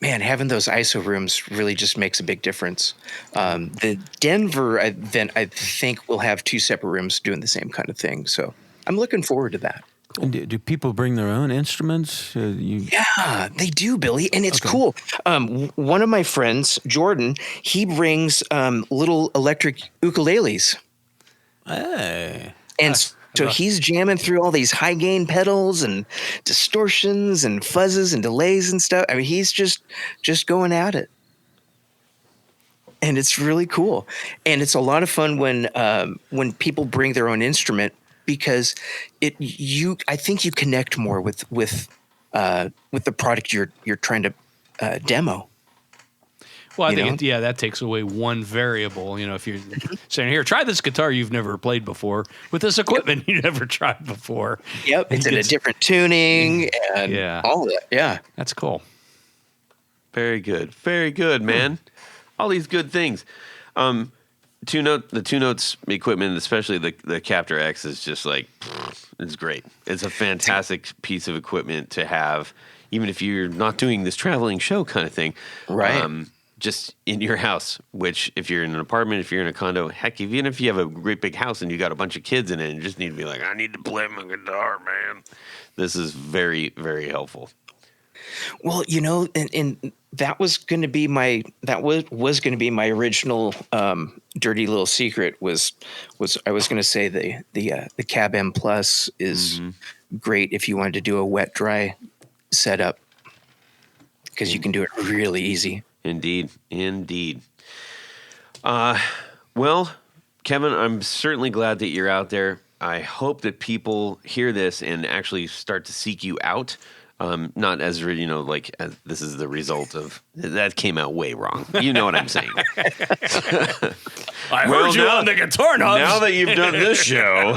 Speaker 5: Having those ISO rooms really just makes a big difference. The Denver event, I think, will have 2 separate rooms doing the same kind of thing. So I'm looking forward to that.
Speaker 4: And do people bring their own instruments?
Speaker 5: Yeah, they do, Billy. And it's cool. One of my friends, Jordan, he brings little electric ukuleles.
Speaker 4: Hey.
Speaker 5: And so he's jamming through all these high gain pedals and distortions and fuzzes and delays and stuff. I mean, he's just going at it. And it's really cool. And it's a lot of fun when people bring their own instrument, because I think you connect more with the product you're trying to demo.
Speaker 2: Well, I think that takes away one variable. If you're saying, here, try this guitar you've never played before with this equipment you never tried before.
Speaker 5: Yep, it's in a different tuning and all of that. Yeah,
Speaker 2: that's cool.
Speaker 1: Very good, man. All these good things. The two notes equipment, especially the Captor X, is just like it's great. It's a fantastic piece of equipment to have, even if you're not doing this traveling show kind of thing.
Speaker 5: Right.
Speaker 1: Just in your house, which if you're in an apartment, if you're in a condo, heck, even if you have a great big house and you got a bunch of kids in it and you just need to be like, I need to play my guitar, man. This is very, very helpful.
Speaker 5: Well, and that was going to be my original dirty little secret was I was going to say the Cab M Plus is great if you wanted to do a wet dry setup because you can do it really easy.
Speaker 1: Indeed. Well, Kevin, I'm certainly glad that you're out there. I hope that people hear this and actually start to seek you out. Not as as this is the result of that came out way wrong. You know what I'm saying?
Speaker 2: I heard you on the guitar knobs.
Speaker 1: Now that you've done this show,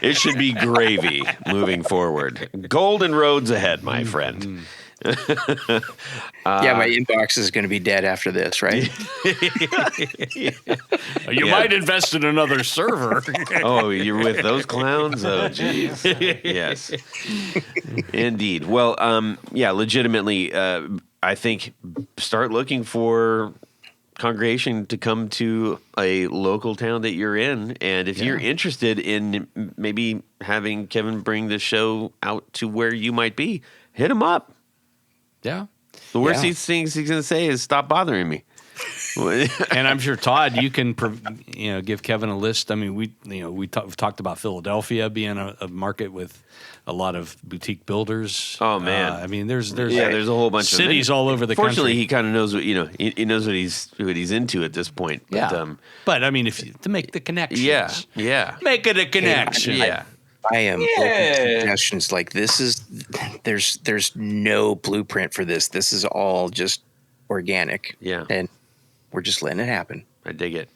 Speaker 1: it should be gravy moving forward. Golden roads ahead, my friend.
Speaker 5: My inbox is going to be dead after this, right?
Speaker 2: You might invest in another server.
Speaker 1: Oh, you're with those clowns? Oh, jeez. Yes, indeed. Well, legitimately, I think start looking for congregation to come to a local town that you're in, and if you're interested in maybe having Kevin bring the show out to where you might be, hit him up.
Speaker 2: Yeah.
Speaker 1: The worst things he's going to say is stop bothering me.
Speaker 2: And I'm sure, Todd, you can give Kevin a list. I mean, we've talked about Philadelphia being a market with a lot of boutique builders.
Speaker 1: Oh man,
Speaker 2: I mean, there's
Speaker 1: a whole bunch
Speaker 2: cities
Speaker 1: of
Speaker 2: all over the country.
Speaker 1: Fortunately, he kind of knows what he knows what he's into at this point. But,
Speaker 2: but I mean, to make the connections, make it a connection.
Speaker 5: I am open suggestions like this is there's no blueprint for this. This is all just organic.
Speaker 1: Yeah.
Speaker 5: And we're just letting it happen.
Speaker 1: I dig it.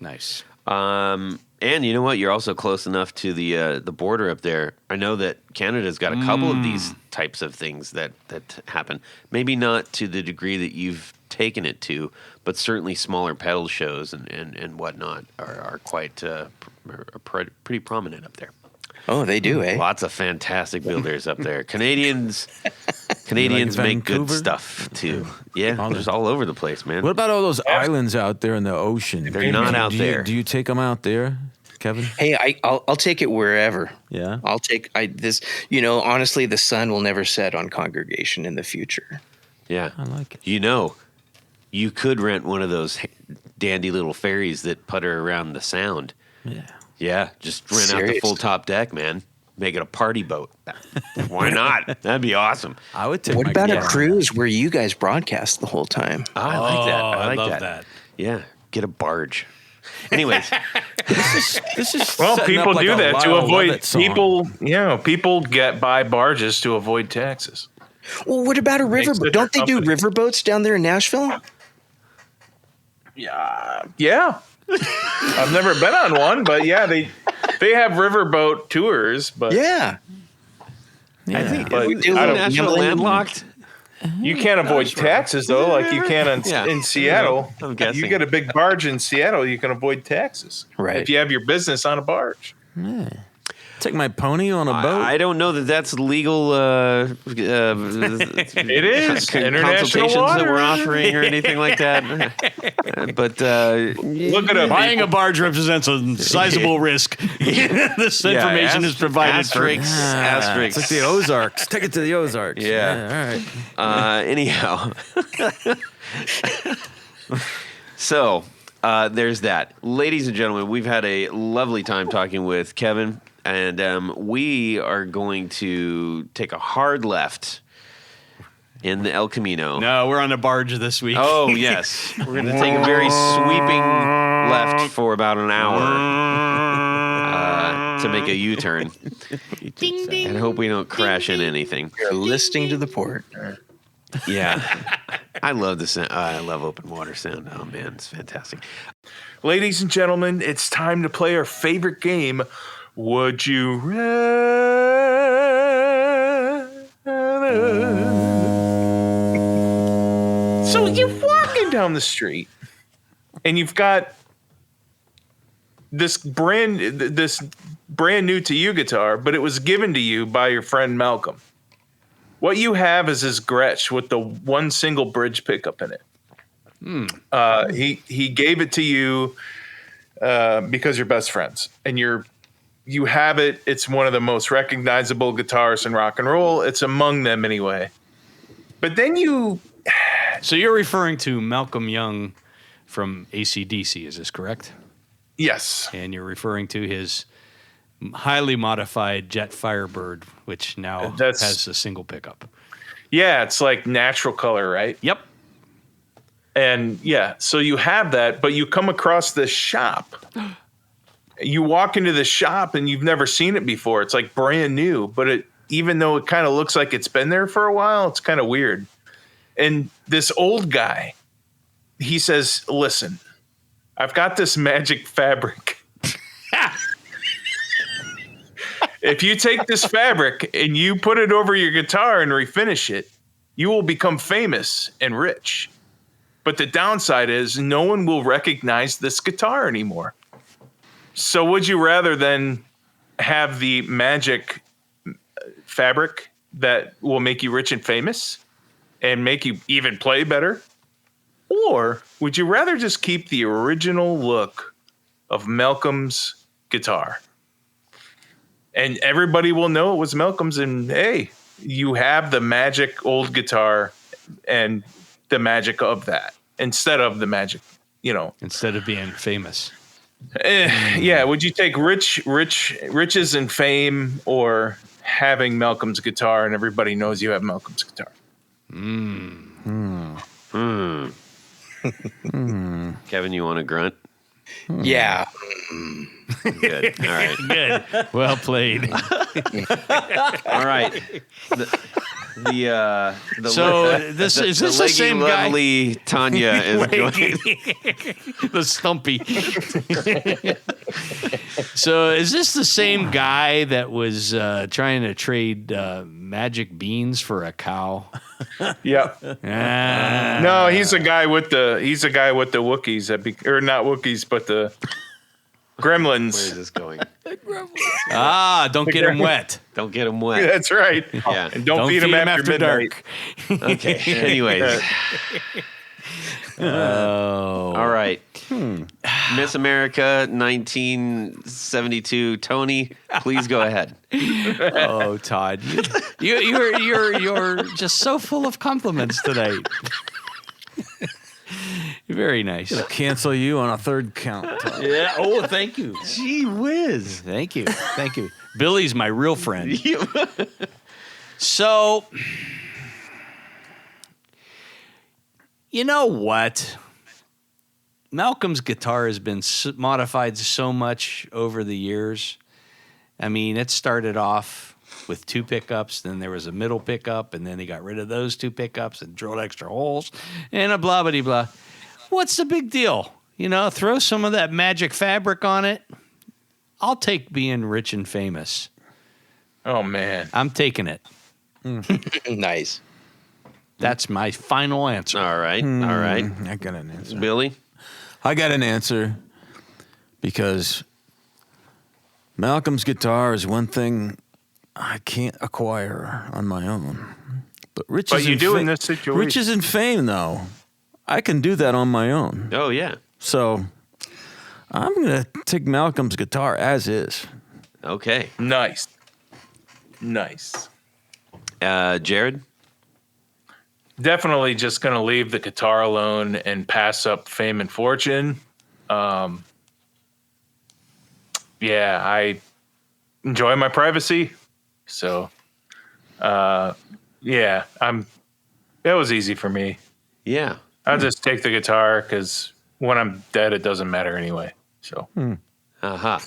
Speaker 2: Nice.
Speaker 1: And you know what? You're also close enough to the border up there. I know that Canada's got a couple of these types of things that happen. Maybe not to the degree that you've taken it to, but certainly smaller pedal shows and whatnot are quite pretty prominent up there.
Speaker 5: Oh, they do, eh?
Speaker 1: Lots of fantastic builders up there. Canadians make good stuff too. Yeah, just all over the place, man.
Speaker 4: What about all those islands out there in the ocean?
Speaker 1: They're not out there.
Speaker 4: Do you take them out there, Kevin?
Speaker 5: Hey, I'll take it wherever.
Speaker 4: Yeah.
Speaker 5: I'll take this. Honestly, the sun will never set on Congregation in the future.
Speaker 1: Yeah,
Speaker 4: I like it.
Speaker 1: You could rent one of those dandy little ferries that putter around the Sound.
Speaker 4: Yeah.
Speaker 1: Yeah, just rent out the full top deck, man. Make it a party boat. Why not? That'd be awesome.
Speaker 4: I would take.
Speaker 5: What about a cruise where you guys broadcast the whole time?
Speaker 1: Oh, I like that. I
Speaker 2: love that.
Speaker 1: Yeah, get a barge. Anyways,
Speaker 4: this is
Speaker 3: people do that to avoid people. People buy barges to avoid taxes.
Speaker 5: Well, what about a riverboat? Don't they do riverboats down there in Nashville?
Speaker 3: Yeah. I've never been on one, but they have riverboat tours. But
Speaker 5: yeah.
Speaker 1: I think
Speaker 5: Nashville
Speaker 1: landlocked.
Speaker 3: You can't avoid taxes though, like you can in Seattle.
Speaker 1: I'm guessing.
Speaker 3: You get a big barge in Seattle, you can avoid taxes.
Speaker 5: Right.
Speaker 3: If you have your business on a barge.
Speaker 4: Yeah. Take my pony on a boat.
Speaker 1: I don't know that that's legal.
Speaker 3: It is
Speaker 1: International
Speaker 3: water
Speaker 1: that we're offering or anything like that. But
Speaker 3: look at
Speaker 2: buying a barge represents a sizable risk. This information is provided
Speaker 1: asterisks.
Speaker 4: It's like the Ozarks. Take it to the Ozarks.
Speaker 1: Yeah.
Speaker 4: All right.
Speaker 1: Anyhow, so there's that, ladies and gentlemen. We've had a lovely time talking with Kevin. And we are going to take a hard left in the El Camino.
Speaker 2: No, we're on a barge this week.
Speaker 1: Oh, yes. We're going to take a very sweeping left for about an hour to make a U-turn.
Speaker 2: Ding, ding.
Speaker 1: And hope we don't crash in anything.
Speaker 5: You're listening to the port.
Speaker 1: Yeah. I love the sound. I love open water sound. Oh, man, it's fantastic.
Speaker 3: Ladies and gentlemen, it's time to play our favorite game. Would you rather? So you're walking down the street, and you've got this brand new to you guitar, but it was given to you by your friend Malcolm. What you have is his Gretsch with the one single bridge pickup in it. He gave it to you because you're best friends, and you have it. It's one of the most recognizable guitars in rock and roll. It's among them anyway. But then
Speaker 2: So you're referring to Malcolm Young from AC/DC, is this correct?
Speaker 3: Yes.
Speaker 2: And you're referring to his highly modified Jet Firebird, which now has a single pickup.
Speaker 3: Yeah, it's like natural color, right?
Speaker 2: Yep.
Speaker 3: And yeah, so you have that, but you come across this shop. You walk into the shop and you've never seen it before. It's like brand new, but even though it kind of looks like it's been there for a while, it's kind of weird. And this old guy, he says, "Listen, I've got this magic fabric. If you take this fabric and you put it over your guitar and refinish it, you will become famous and rich. But the downside is no one will recognize this guitar anymore. So would you rather than have the magic fabric that will make you rich and famous and make you even play better? Or would you rather just keep the original look of Malcolm's guitar? And everybody will know it was Malcolm's, and hey, you have the magic old guitar and the magic of that instead of the magic,
Speaker 2: Instead of being famous.
Speaker 3: Yeah, would you take riches and fame or having Malcolm's guitar and everybody knows you have Malcolm's guitar?
Speaker 1: Kevin, you want to grunt?
Speaker 5: Yeah.
Speaker 1: Good. All right.
Speaker 2: Good. Well played.
Speaker 1: All right.
Speaker 2: Is this the
Speaker 1: leggy,
Speaker 2: same guy?
Speaker 1: lovely Tanya is going.
Speaker 2: The stumpy. So is this the same guy that was trying to trade magic beans for a cow?
Speaker 3: Yeah.
Speaker 2: Ah.
Speaker 3: No, he's a guy with the Wookiees or not Wookiees, but the Gremlins.
Speaker 1: Where is this going?
Speaker 2: Don't get him wet.
Speaker 1: Don't get him wet.
Speaker 3: That's right.
Speaker 1: Yeah.
Speaker 3: And don't feed him after midnight.
Speaker 2: dark.
Speaker 1: Okay. Anyways. All right. Miss America 1972. Tony, please go ahead.
Speaker 2: Oh, Todd, you're just so full of compliments today. Very nice.
Speaker 4: Cancel you on a third count.
Speaker 2: Yeah. Oh, thank you.
Speaker 1: Gee whiz.
Speaker 2: Thank you. Thank you. Billy's my real friend. So, you know what? Malcolm's guitar has been modified so much over the years. I mean, it started off with two pickups, then there was a middle pickup, and then he got rid of those two pickups and drilled extra holes, and a blah, blah, blah. What's the big deal? Throw some of that magic fabric on it. I'll take being rich and famous.
Speaker 3: Oh, man.
Speaker 2: I'm taking it.
Speaker 5: Nice.
Speaker 2: That's my final answer.
Speaker 1: All right. All right.
Speaker 4: I got an answer.
Speaker 1: Billy?
Speaker 4: I got an answer because Malcolm's guitar is one thing I can't acquire on my own. But riches
Speaker 3: you
Speaker 4: and
Speaker 3: do in this situation.
Speaker 4: Riches and fame, though, I can do that on my own.
Speaker 1: Oh, yeah.
Speaker 4: So I'm going to take Malcolm's guitar as is.
Speaker 1: Okay.
Speaker 3: Nice.
Speaker 1: Jared?
Speaker 3: Definitely just going to leave the guitar alone and pass up fame and fortune. Yeah, I enjoy my privacy. So, yeah, that was easy for me.
Speaker 1: Yeah.
Speaker 3: I'll just take the guitar because when I'm dead, it doesn't matter anyway. So,
Speaker 1: Uh-huh.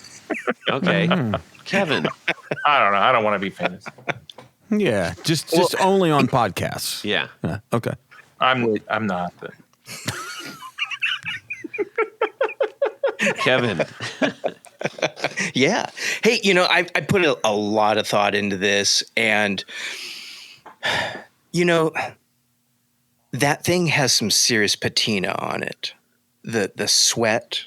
Speaker 1: Okay. Kevin?
Speaker 3: I don't know. I don't want to be famous.
Speaker 4: Yeah, just only on podcasts.
Speaker 1: Yeah.
Speaker 4: Okay.
Speaker 3: I'm not.
Speaker 1: Kevin.
Speaker 5: Yeah. Hey, I put a lot of thought into this, and that thing has some serious patina on it. The sweat,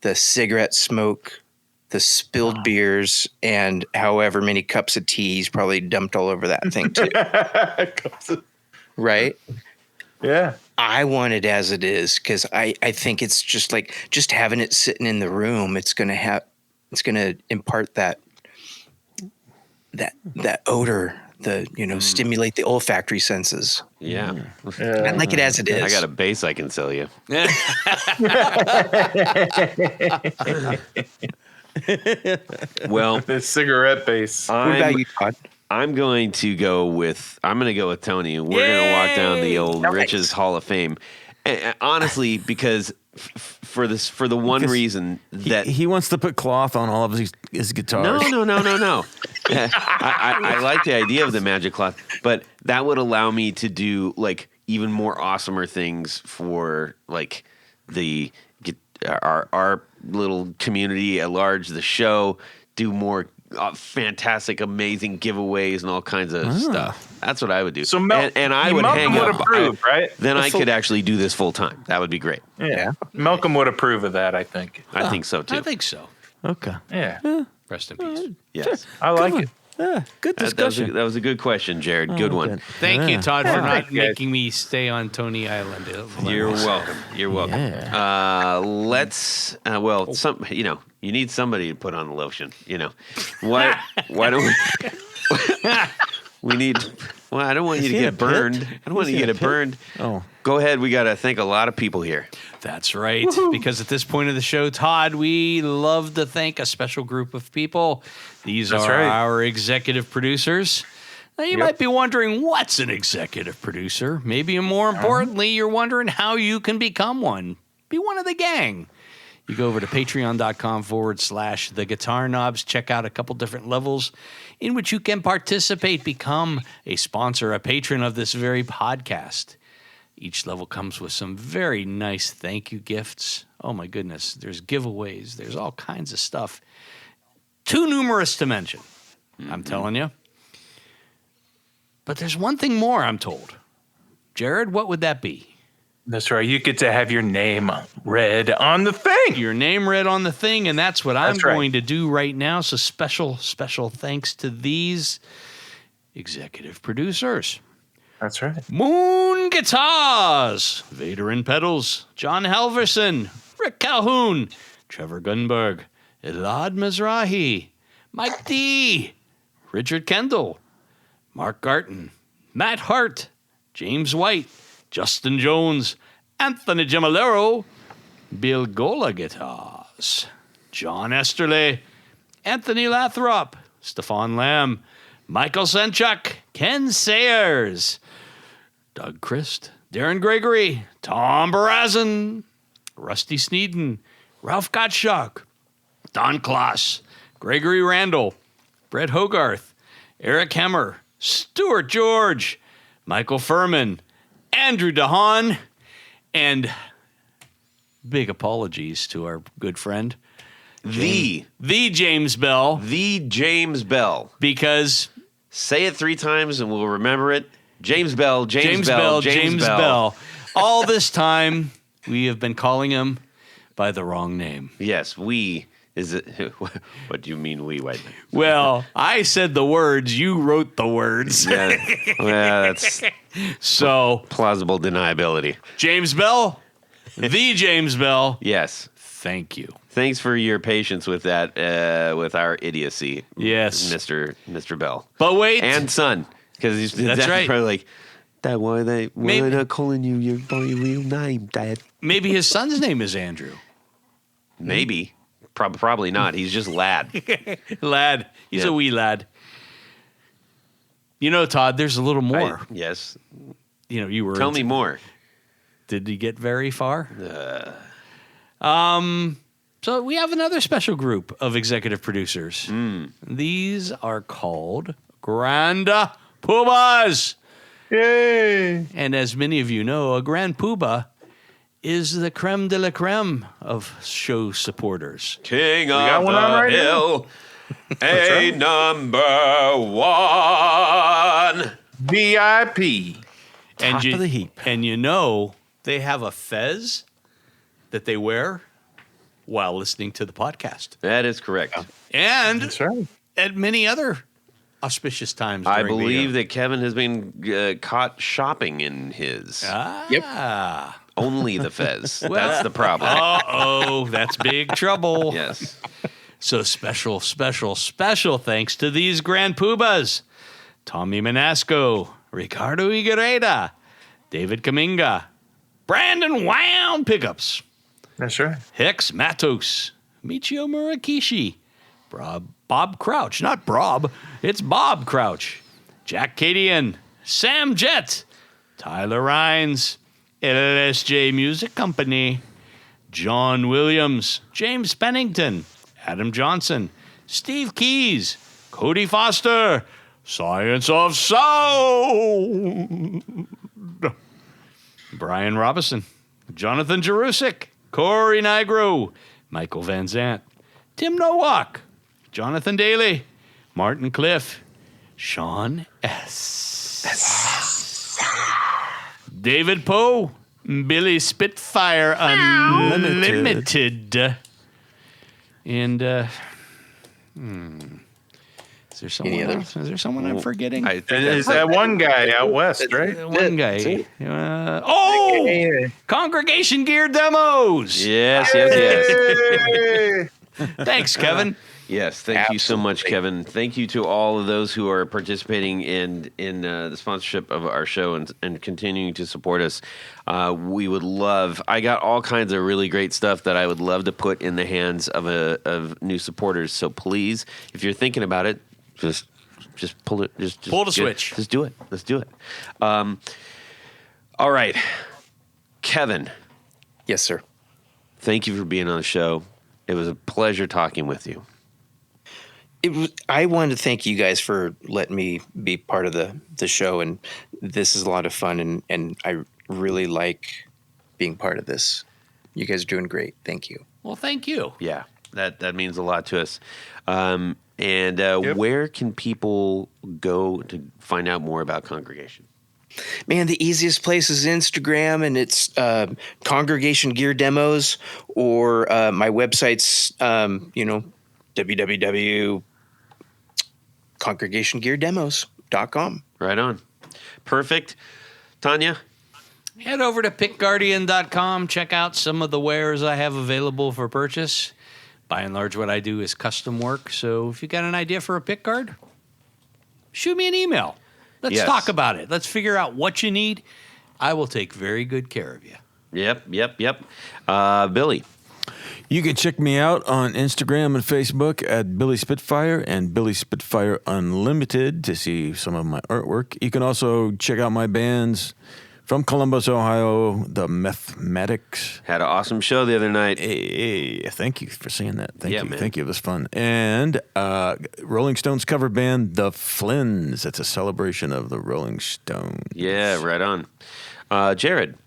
Speaker 5: the cigarette smoke, the spilled beers, and however many cups of tea he's probably dumped all over that thing too. Right?
Speaker 3: Yeah.
Speaker 5: I want it as it is because I think it's just like just having it sitting in the room. It's gonna impart that odor, stimulate the olfactory senses.
Speaker 1: Yeah.
Speaker 5: I like it as it is.
Speaker 1: I got a base I can sell you. Well,
Speaker 3: The cigarette base.
Speaker 5: What about you, Todd?
Speaker 1: I'm going to go with Tony, and we're going to walk down the old
Speaker 5: Nice.
Speaker 1: Riches Hall of Fame. And honestly, because for the one reason that
Speaker 4: He wants to put cloth on all of his guitars.
Speaker 1: No. I like the idea of the magic cloth, but that would allow me to do like even more awesomer things for like our little community at large, the show, do more fantastic, amazing giveaways and all kinds of stuff. That's what I would do.
Speaker 3: So
Speaker 1: and I would
Speaker 3: Malcolm
Speaker 1: hang
Speaker 3: would
Speaker 1: up.
Speaker 3: approve, right?
Speaker 1: Then I could actually do this full time. That would be great.
Speaker 3: Yeah. Malcolm would approve of that, I think.
Speaker 1: I think so too.
Speaker 2: I think so.
Speaker 4: Okay.
Speaker 3: Yeah.
Speaker 2: Rest in peace.
Speaker 1: Yes.
Speaker 3: I like it.
Speaker 4: Yeah, good discussion.
Speaker 1: That was a good question, Jared. Good one.
Speaker 4: good.
Speaker 2: Thank you, Todd, for
Speaker 3: Yeah.
Speaker 2: not
Speaker 3: Thank you, guys.
Speaker 2: making me stay on Tony Island.
Speaker 1: You're welcome. You're welcome. Let's. You need somebody to put on the lotion. Why don't we? We need. Well, I don't want you to
Speaker 4: he in
Speaker 1: get
Speaker 4: a pit?
Speaker 1: burned. I don't want
Speaker 4: Is
Speaker 1: you
Speaker 4: he
Speaker 1: to
Speaker 4: in a
Speaker 1: get
Speaker 4: pit?
Speaker 1: burned.
Speaker 4: Oh.
Speaker 1: Go ahead. We got to thank a lot of people here.
Speaker 2: That's right. Because at this point of the show, Todd, we love to thank a special group of people. These
Speaker 3: That's
Speaker 2: are
Speaker 3: right.
Speaker 2: our executive producers. Now, you might be wondering, what's an executive producer? Maybe more importantly, you're wondering how you can become one. Be one of the gang. You go over to patreon.com/the Guitar Knobs. Check out a couple different levels in which you can participate, become a sponsor, a patron of this very podcast. Each level comes with some very nice thank you gifts. Oh my goodness, there's giveaways, there's all kinds of stuff. Too numerous to mention, I'm telling you. But there's one thing more, I'm told. Jared, what would that be?
Speaker 3: That's right. You get to have your name read on the thing.
Speaker 2: Your name read on the thing, and that's what I'm
Speaker 3: That's right.
Speaker 2: going to do right now. So special thanks to these executive producers.
Speaker 3: That's right.
Speaker 2: Moon Guitars, Vader and Pedals, John Halverson, Rick Calhoun, Trevor Gunberg, Elad Mizrahi, Mike D, Richard Kendall, Mark Garton, Matt Hart, James White, Justin Jones, Anthony Gemalero, Bill Gola Guitars, John Esterle, Anthony Lathrop, Stefan Lamb, Michael Senchuk, Ken Sayers, Doug Christ, Darren Gregory, Tom Barazin, Rusty Sneeden, Ralph Gottschalk, Don Kloss, Gregory Randall, Brett Hogarth, Eric Hemmer, Stuart George, Michael Furman, Andrew DeHaan, and big apologies to our good friend, the James Bell, because
Speaker 1: Say it 3 times and we'll remember it. James Bell.
Speaker 2: All this time, we have been calling him by the wrong name.
Speaker 1: Yes, we. Is it? What do you mean, we, white man?
Speaker 2: Well, I said the words, you wrote the words.
Speaker 1: Yeah, well, that's
Speaker 2: So,
Speaker 1: plausible deniability.
Speaker 2: James Bell, the James Bell,
Speaker 1: Yes.
Speaker 2: thank you.
Speaker 1: Thanks for your patience with that, with our idiocy.
Speaker 2: Yes.
Speaker 1: Mr. Bell.
Speaker 2: But wait.
Speaker 1: And son, because
Speaker 2: That's right.
Speaker 1: Probably like, Dad, why are they
Speaker 2: Maybe-
Speaker 1: not calling you by your real name, Dad?
Speaker 2: Maybe his son's name is Andrew.
Speaker 1: Maybe. Probably not. He's just lad.
Speaker 2: Lad. He's
Speaker 1: Yeah.
Speaker 2: a wee lad. You know, Todd, there's a little more.
Speaker 1: Yes.
Speaker 2: You were.
Speaker 1: Tell me more.
Speaker 2: Did he get very far? So we have another special group of executive producers. These are called Grand Poohbahs.
Speaker 3: Yay!
Speaker 2: And as many of you know, a Grand Poohbah is the creme de la creme of show supporters.
Speaker 1: King
Speaker 3: got
Speaker 1: of
Speaker 3: one on
Speaker 1: the
Speaker 3: right
Speaker 1: hill, a number one.
Speaker 3: VIP.
Speaker 2: And
Speaker 4: Top of the heap.
Speaker 2: And you know, they have a fez that they wear while listening to the podcast.
Speaker 1: That is correct.
Speaker 2: And
Speaker 3: That's right.
Speaker 2: at many other auspicious times.
Speaker 1: I
Speaker 2: during the
Speaker 1: believe
Speaker 2: year.
Speaker 1: that Kevin has been caught shopping in his.
Speaker 2: Ah.
Speaker 1: Only the Fez. That's the problem.
Speaker 2: Uh-oh, that's big trouble.
Speaker 1: Yes.
Speaker 2: So special thanks to these Grand Poohbahs. Tommy Manasco, Ricardo Iguereda, David Kaminga, Brandon Wound Pickups,
Speaker 3: That's right.
Speaker 2: Hex Matos, Michio Murakishi, Bob Crouch, not Brob, it's Bob Crouch, Jack Cadian, Sam Jett, Tyler Rhines, LSJ Music Company, John Williams, James Pennington, Adam Johnson, Steve Keys, Cody Foster, Science of Sound, Brian Robinson, Jonathan Jerusik, Corey Nigro, Michael Van Zant, Tim Nowak, Jonathan Daly, Martin Cliff, Sean S. David Poe, Billy Spitfire Unlimited. And is there someone else? Is there someone I'm forgetting?
Speaker 1: I think
Speaker 3: And
Speaker 1: that's
Speaker 3: is that one guy out west, right?
Speaker 2: One guy. Congregation Gear Demos.
Speaker 1: Yes.
Speaker 3: Yay!
Speaker 2: Thanks, Kevin.
Speaker 1: Yes, thank you so much, Kevin. Thank you to all of those who are participating in the sponsorship of our show and continuing to support us. We would love. I got all kinds of really great stuff that I would love to put in the hands of new supporters. So please, if you're thinking about it, just pull it. Just
Speaker 2: Pull the switch.
Speaker 1: Just do it. Let's do it. All right, Kevin.
Speaker 5: Yes, sir.
Speaker 1: Thank you for being on the show. It was a pleasure talking with you.
Speaker 5: I wanted to thank you guys for letting me be part of the show, and this is a lot of fun, and I really like being part of this. You guys are doing great. Thank you.
Speaker 2: Well, thank you.
Speaker 1: Yeah, that means a lot to us. Where can people go to find out more about Congregation?
Speaker 5: Man, the easiest place is Instagram, and it's Congregation Gear Demos, or my website's www.congregationgeardemos.com.
Speaker 1: Right on. Perfect. Tanya?
Speaker 2: Head over to pickguardian.com. Check out some of the wares I have available for purchase. By and large, what I do is custom work. So if you got an idea for a pick guard, shoot me an email. Let's talk about it. Let's figure out what you need. I will take very good care of you.
Speaker 1: Yep. Billy?
Speaker 4: You can check me out on Instagram and Facebook at Billy Spitfire and Billy Spitfire Unlimited to see some of my artwork. You can also check out my bands from Columbus, Ohio, the Mathematics.
Speaker 1: Had an awesome show the other night.
Speaker 4: Hey, thank you for saying that. Thank you.
Speaker 1: Man.
Speaker 4: Thank you. It was fun. And Rolling Stones cover band, The Flynns. It's a celebration of the Rolling Stones.
Speaker 1: Yeah, right on. Jared?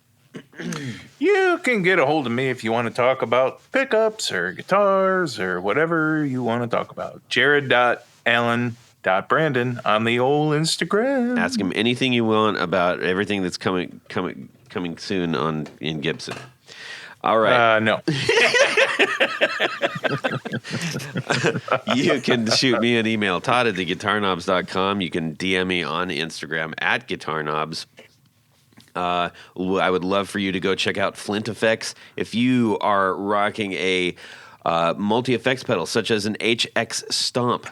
Speaker 3: You can get a hold of me if you want to talk about pickups or guitars or whatever you want to talk about. Jared.allen.brandon on the old Instagram.
Speaker 1: Ask him anything you want about everything that's coming soon in Gibson. All right.
Speaker 3: No.
Speaker 1: You can shoot me an email, Todd at theguitarknobs.com. You can DM me on Instagram at guitarknobs. I would love for you to go check out Flint Effects. If you are rocking a multi-effects pedal, such as an HX Stomp,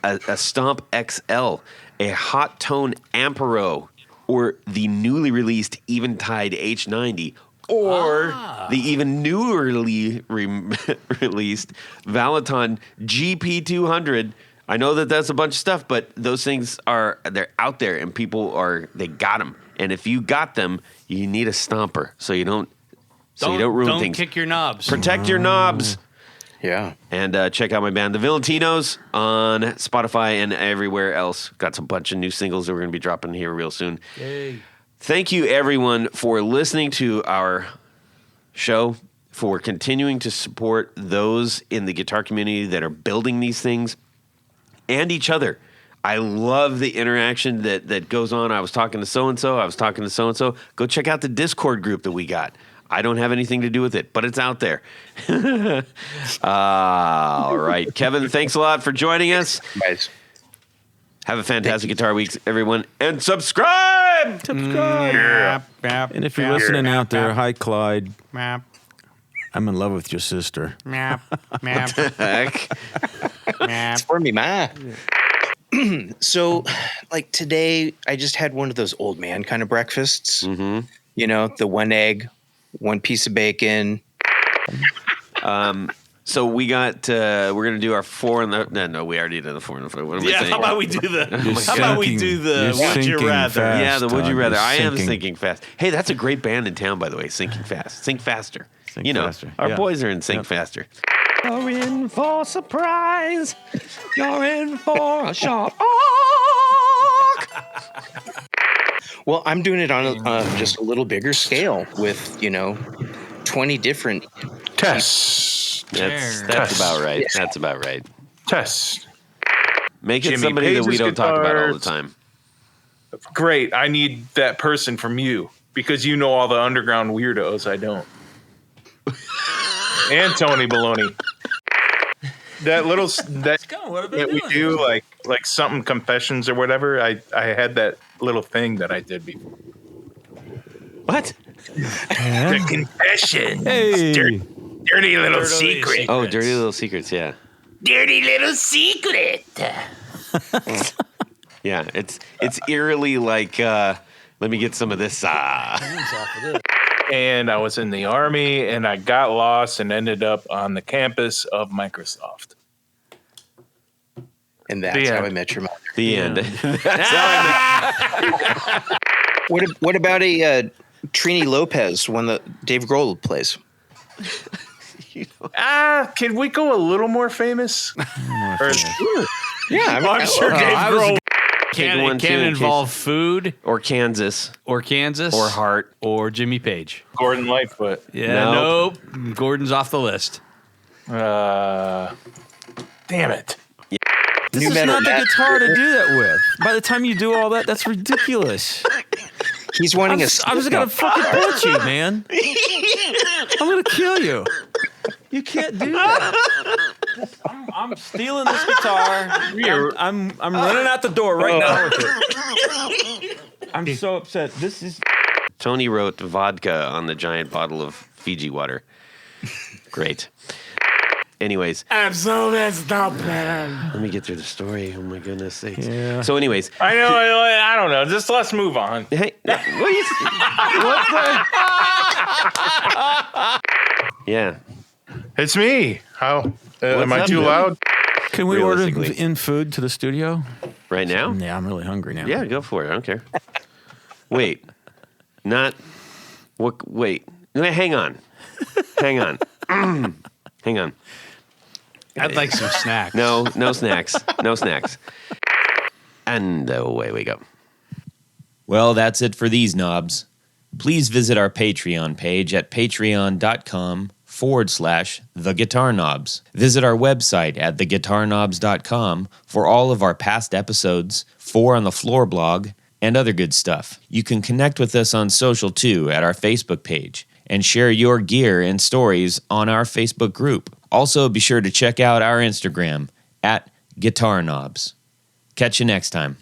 Speaker 1: a Stomp XL, a Hot Tone Ampero, or the newly released Eventide H90, or the even newly released Valaton GP200. I know that that's a bunch of stuff, but those things they're out there, and they got them. And if you got them, you need a stomper so you don't ruin things.
Speaker 2: Don't kick your knobs.
Speaker 1: Protect your knobs.
Speaker 5: Yeah.
Speaker 1: And check out my band, The Valentinos, on Spotify and everywhere else. Got a bunch of new singles that we're going to be dropping here real soon.
Speaker 2: Yay.
Speaker 1: Thank you, everyone, for listening to our show, for continuing to support those in the guitar community that are building these things and each other. I love the interaction that goes on. I was talking to so-and-so. I was talking to so-and-so. Go check out the Discord group that we got. I don't have anything to do with it, but it's out there. All right. Kevin, thanks a lot for joining us.
Speaker 5: Guys.
Speaker 1: Have a fantastic Guitar Week, everyone. And subscribe!
Speaker 4: And if you're listening out there, hi, Clyde.
Speaker 2: Map.
Speaker 4: I'm in love with your sister.
Speaker 2: Map. Map.
Speaker 1: Heck.
Speaker 5: It's for me, ma. So, like today, I just had one of those old man kind of breakfasts.
Speaker 1: Mm-hmm.
Speaker 5: You know, the one egg, one piece of bacon.
Speaker 1: So we got, we're going to do our 4 in the, no, we already did the 4 in the 4. What am I saying?
Speaker 2: How about we do the
Speaker 4: You're
Speaker 2: would you
Speaker 4: sinking
Speaker 2: rather?
Speaker 4: fast,
Speaker 1: Yeah, the Would You
Speaker 4: Todd.
Speaker 1: Rather.
Speaker 4: You're
Speaker 1: I am sinking fast. Hey, that's a great band in town, by the way. Sinking Fast. Sink Faster.
Speaker 4: Sink
Speaker 1: you know,
Speaker 4: Faster.
Speaker 1: our
Speaker 4: Yeah.
Speaker 1: boys are in Sink Faster. You're in for a surprise. You're in for a sharp
Speaker 5: Well, I'm doing it on just a little bigger scale with, 20 different.
Speaker 3: Test.
Speaker 1: That's about right. That's about right.
Speaker 3: Test.
Speaker 1: Make it
Speaker 3: Jimmy
Speaker 1: somebody that we
Speaker 3: Page's
Speaker 1: don't talk about all the
Speaker 3: guitars.
Speaker 1: time.
Speaker 3: Great. I need that person from you because you know all the underground weirdos. I don't. And Tony Baloney. That little that we do like something confessions or whatever. I had that little thing that I did before.
Speaker 1: What?
Speaker 3: The confession.
Speaker 4: Hey.
Speaker 3: Dirty little secret.
Speaker 1: Oh, Dirty Little Secrets, yeah.
Speaker 3: Dirty little secret.
Speaker 1: Yeah, it's eerily like, let me get some of this.
Speaker 3: And I was in the Army, and I got lost and ended up on the campus of Microsoft.
Speaker 5: And that's how I met your mother.
Speaker 1: The end.
Speaker 5: What about a Trini Lopez, one that Dave Grohl plays?
Speaker 3: Can we go a little more famous?
Speaker 5: Yeah,
Speaker 2: I'm sure Dave Grohl
Speaker 1: Take one,
Speaker 2: can
Speaker 1: too, in
Speaker 2: involve food
Speaker 1: Or Kansas.
Speaker 2: or Kansas
Speaker 1: Or Hart.
Speaker 2: or Jimmy Page.
Speaker 3: Gordon Lightfoot.
Speaker 2: Yeah,
Speaker 1: Nope.
Speaker 2: nope. Gordon's off the list.
Speaker 3: Damn it.
Speaker 4: This
Speaker 5: New
Speaker 4: is
Speaker 5: metal
Speaker 4: not the
Speaker 5: master.
Speaker 4: guitar to do that with. By the time you do all that, that's ridiculous.
Speaker 5: He's wanting
Speaker 4: I was gonna fucking punch you, man. I'm gonna kill you. You can't do that. I'm stealing this guitar. I'm running out the door right now with it. I'm so upset. This is
Speaker 1: Tony wrote vodka on the giant bottle of Fiji water. Great. Anyways,
Speaker 2: I'm so messed up, man.
Speaker 1: let me get through the story. Oh my goodness sakes.
Speaker 4: Yeah.
Speaker 1: So anyways,
Speaker 3: I know. I don't know. Just let's move on.
Speaker 1: hey, what are you, what's that? Yeah.
Speaker 3: It's me. How? Am I
Speaker 1: up,
Speaker 3: too
Speaker 1: man?
Speaker 3: loud?
Speaker 4: Can we order
Speaker 1: Realistically.
Speaker 4: in food to the studio?
Speaker 1: Right now?
Speaker 4: Yeah, I'm really hungry now.
Speaker 1: Yeah, go for it. I don't care. Wait. Not what wait. Hang on. Hang on. Hang on.
Speaker 2: I'd like some snacks.
Speaker 1: No snacks. No snacks. And away we go.
Speaker 7: Well, that's it for these knobs. Please visit our Patreon page at patreon.com/theguitarknobs. Visit our website at theguitarknobs.com for all of our past episodes, 4 on the Floor blog, and other good stuff. You can connect with us on social too at our Facebook page and share your gear and stories on our Facebook group. Also, be sure to check out our Instagram at Guitar Knobs. Catch you next time.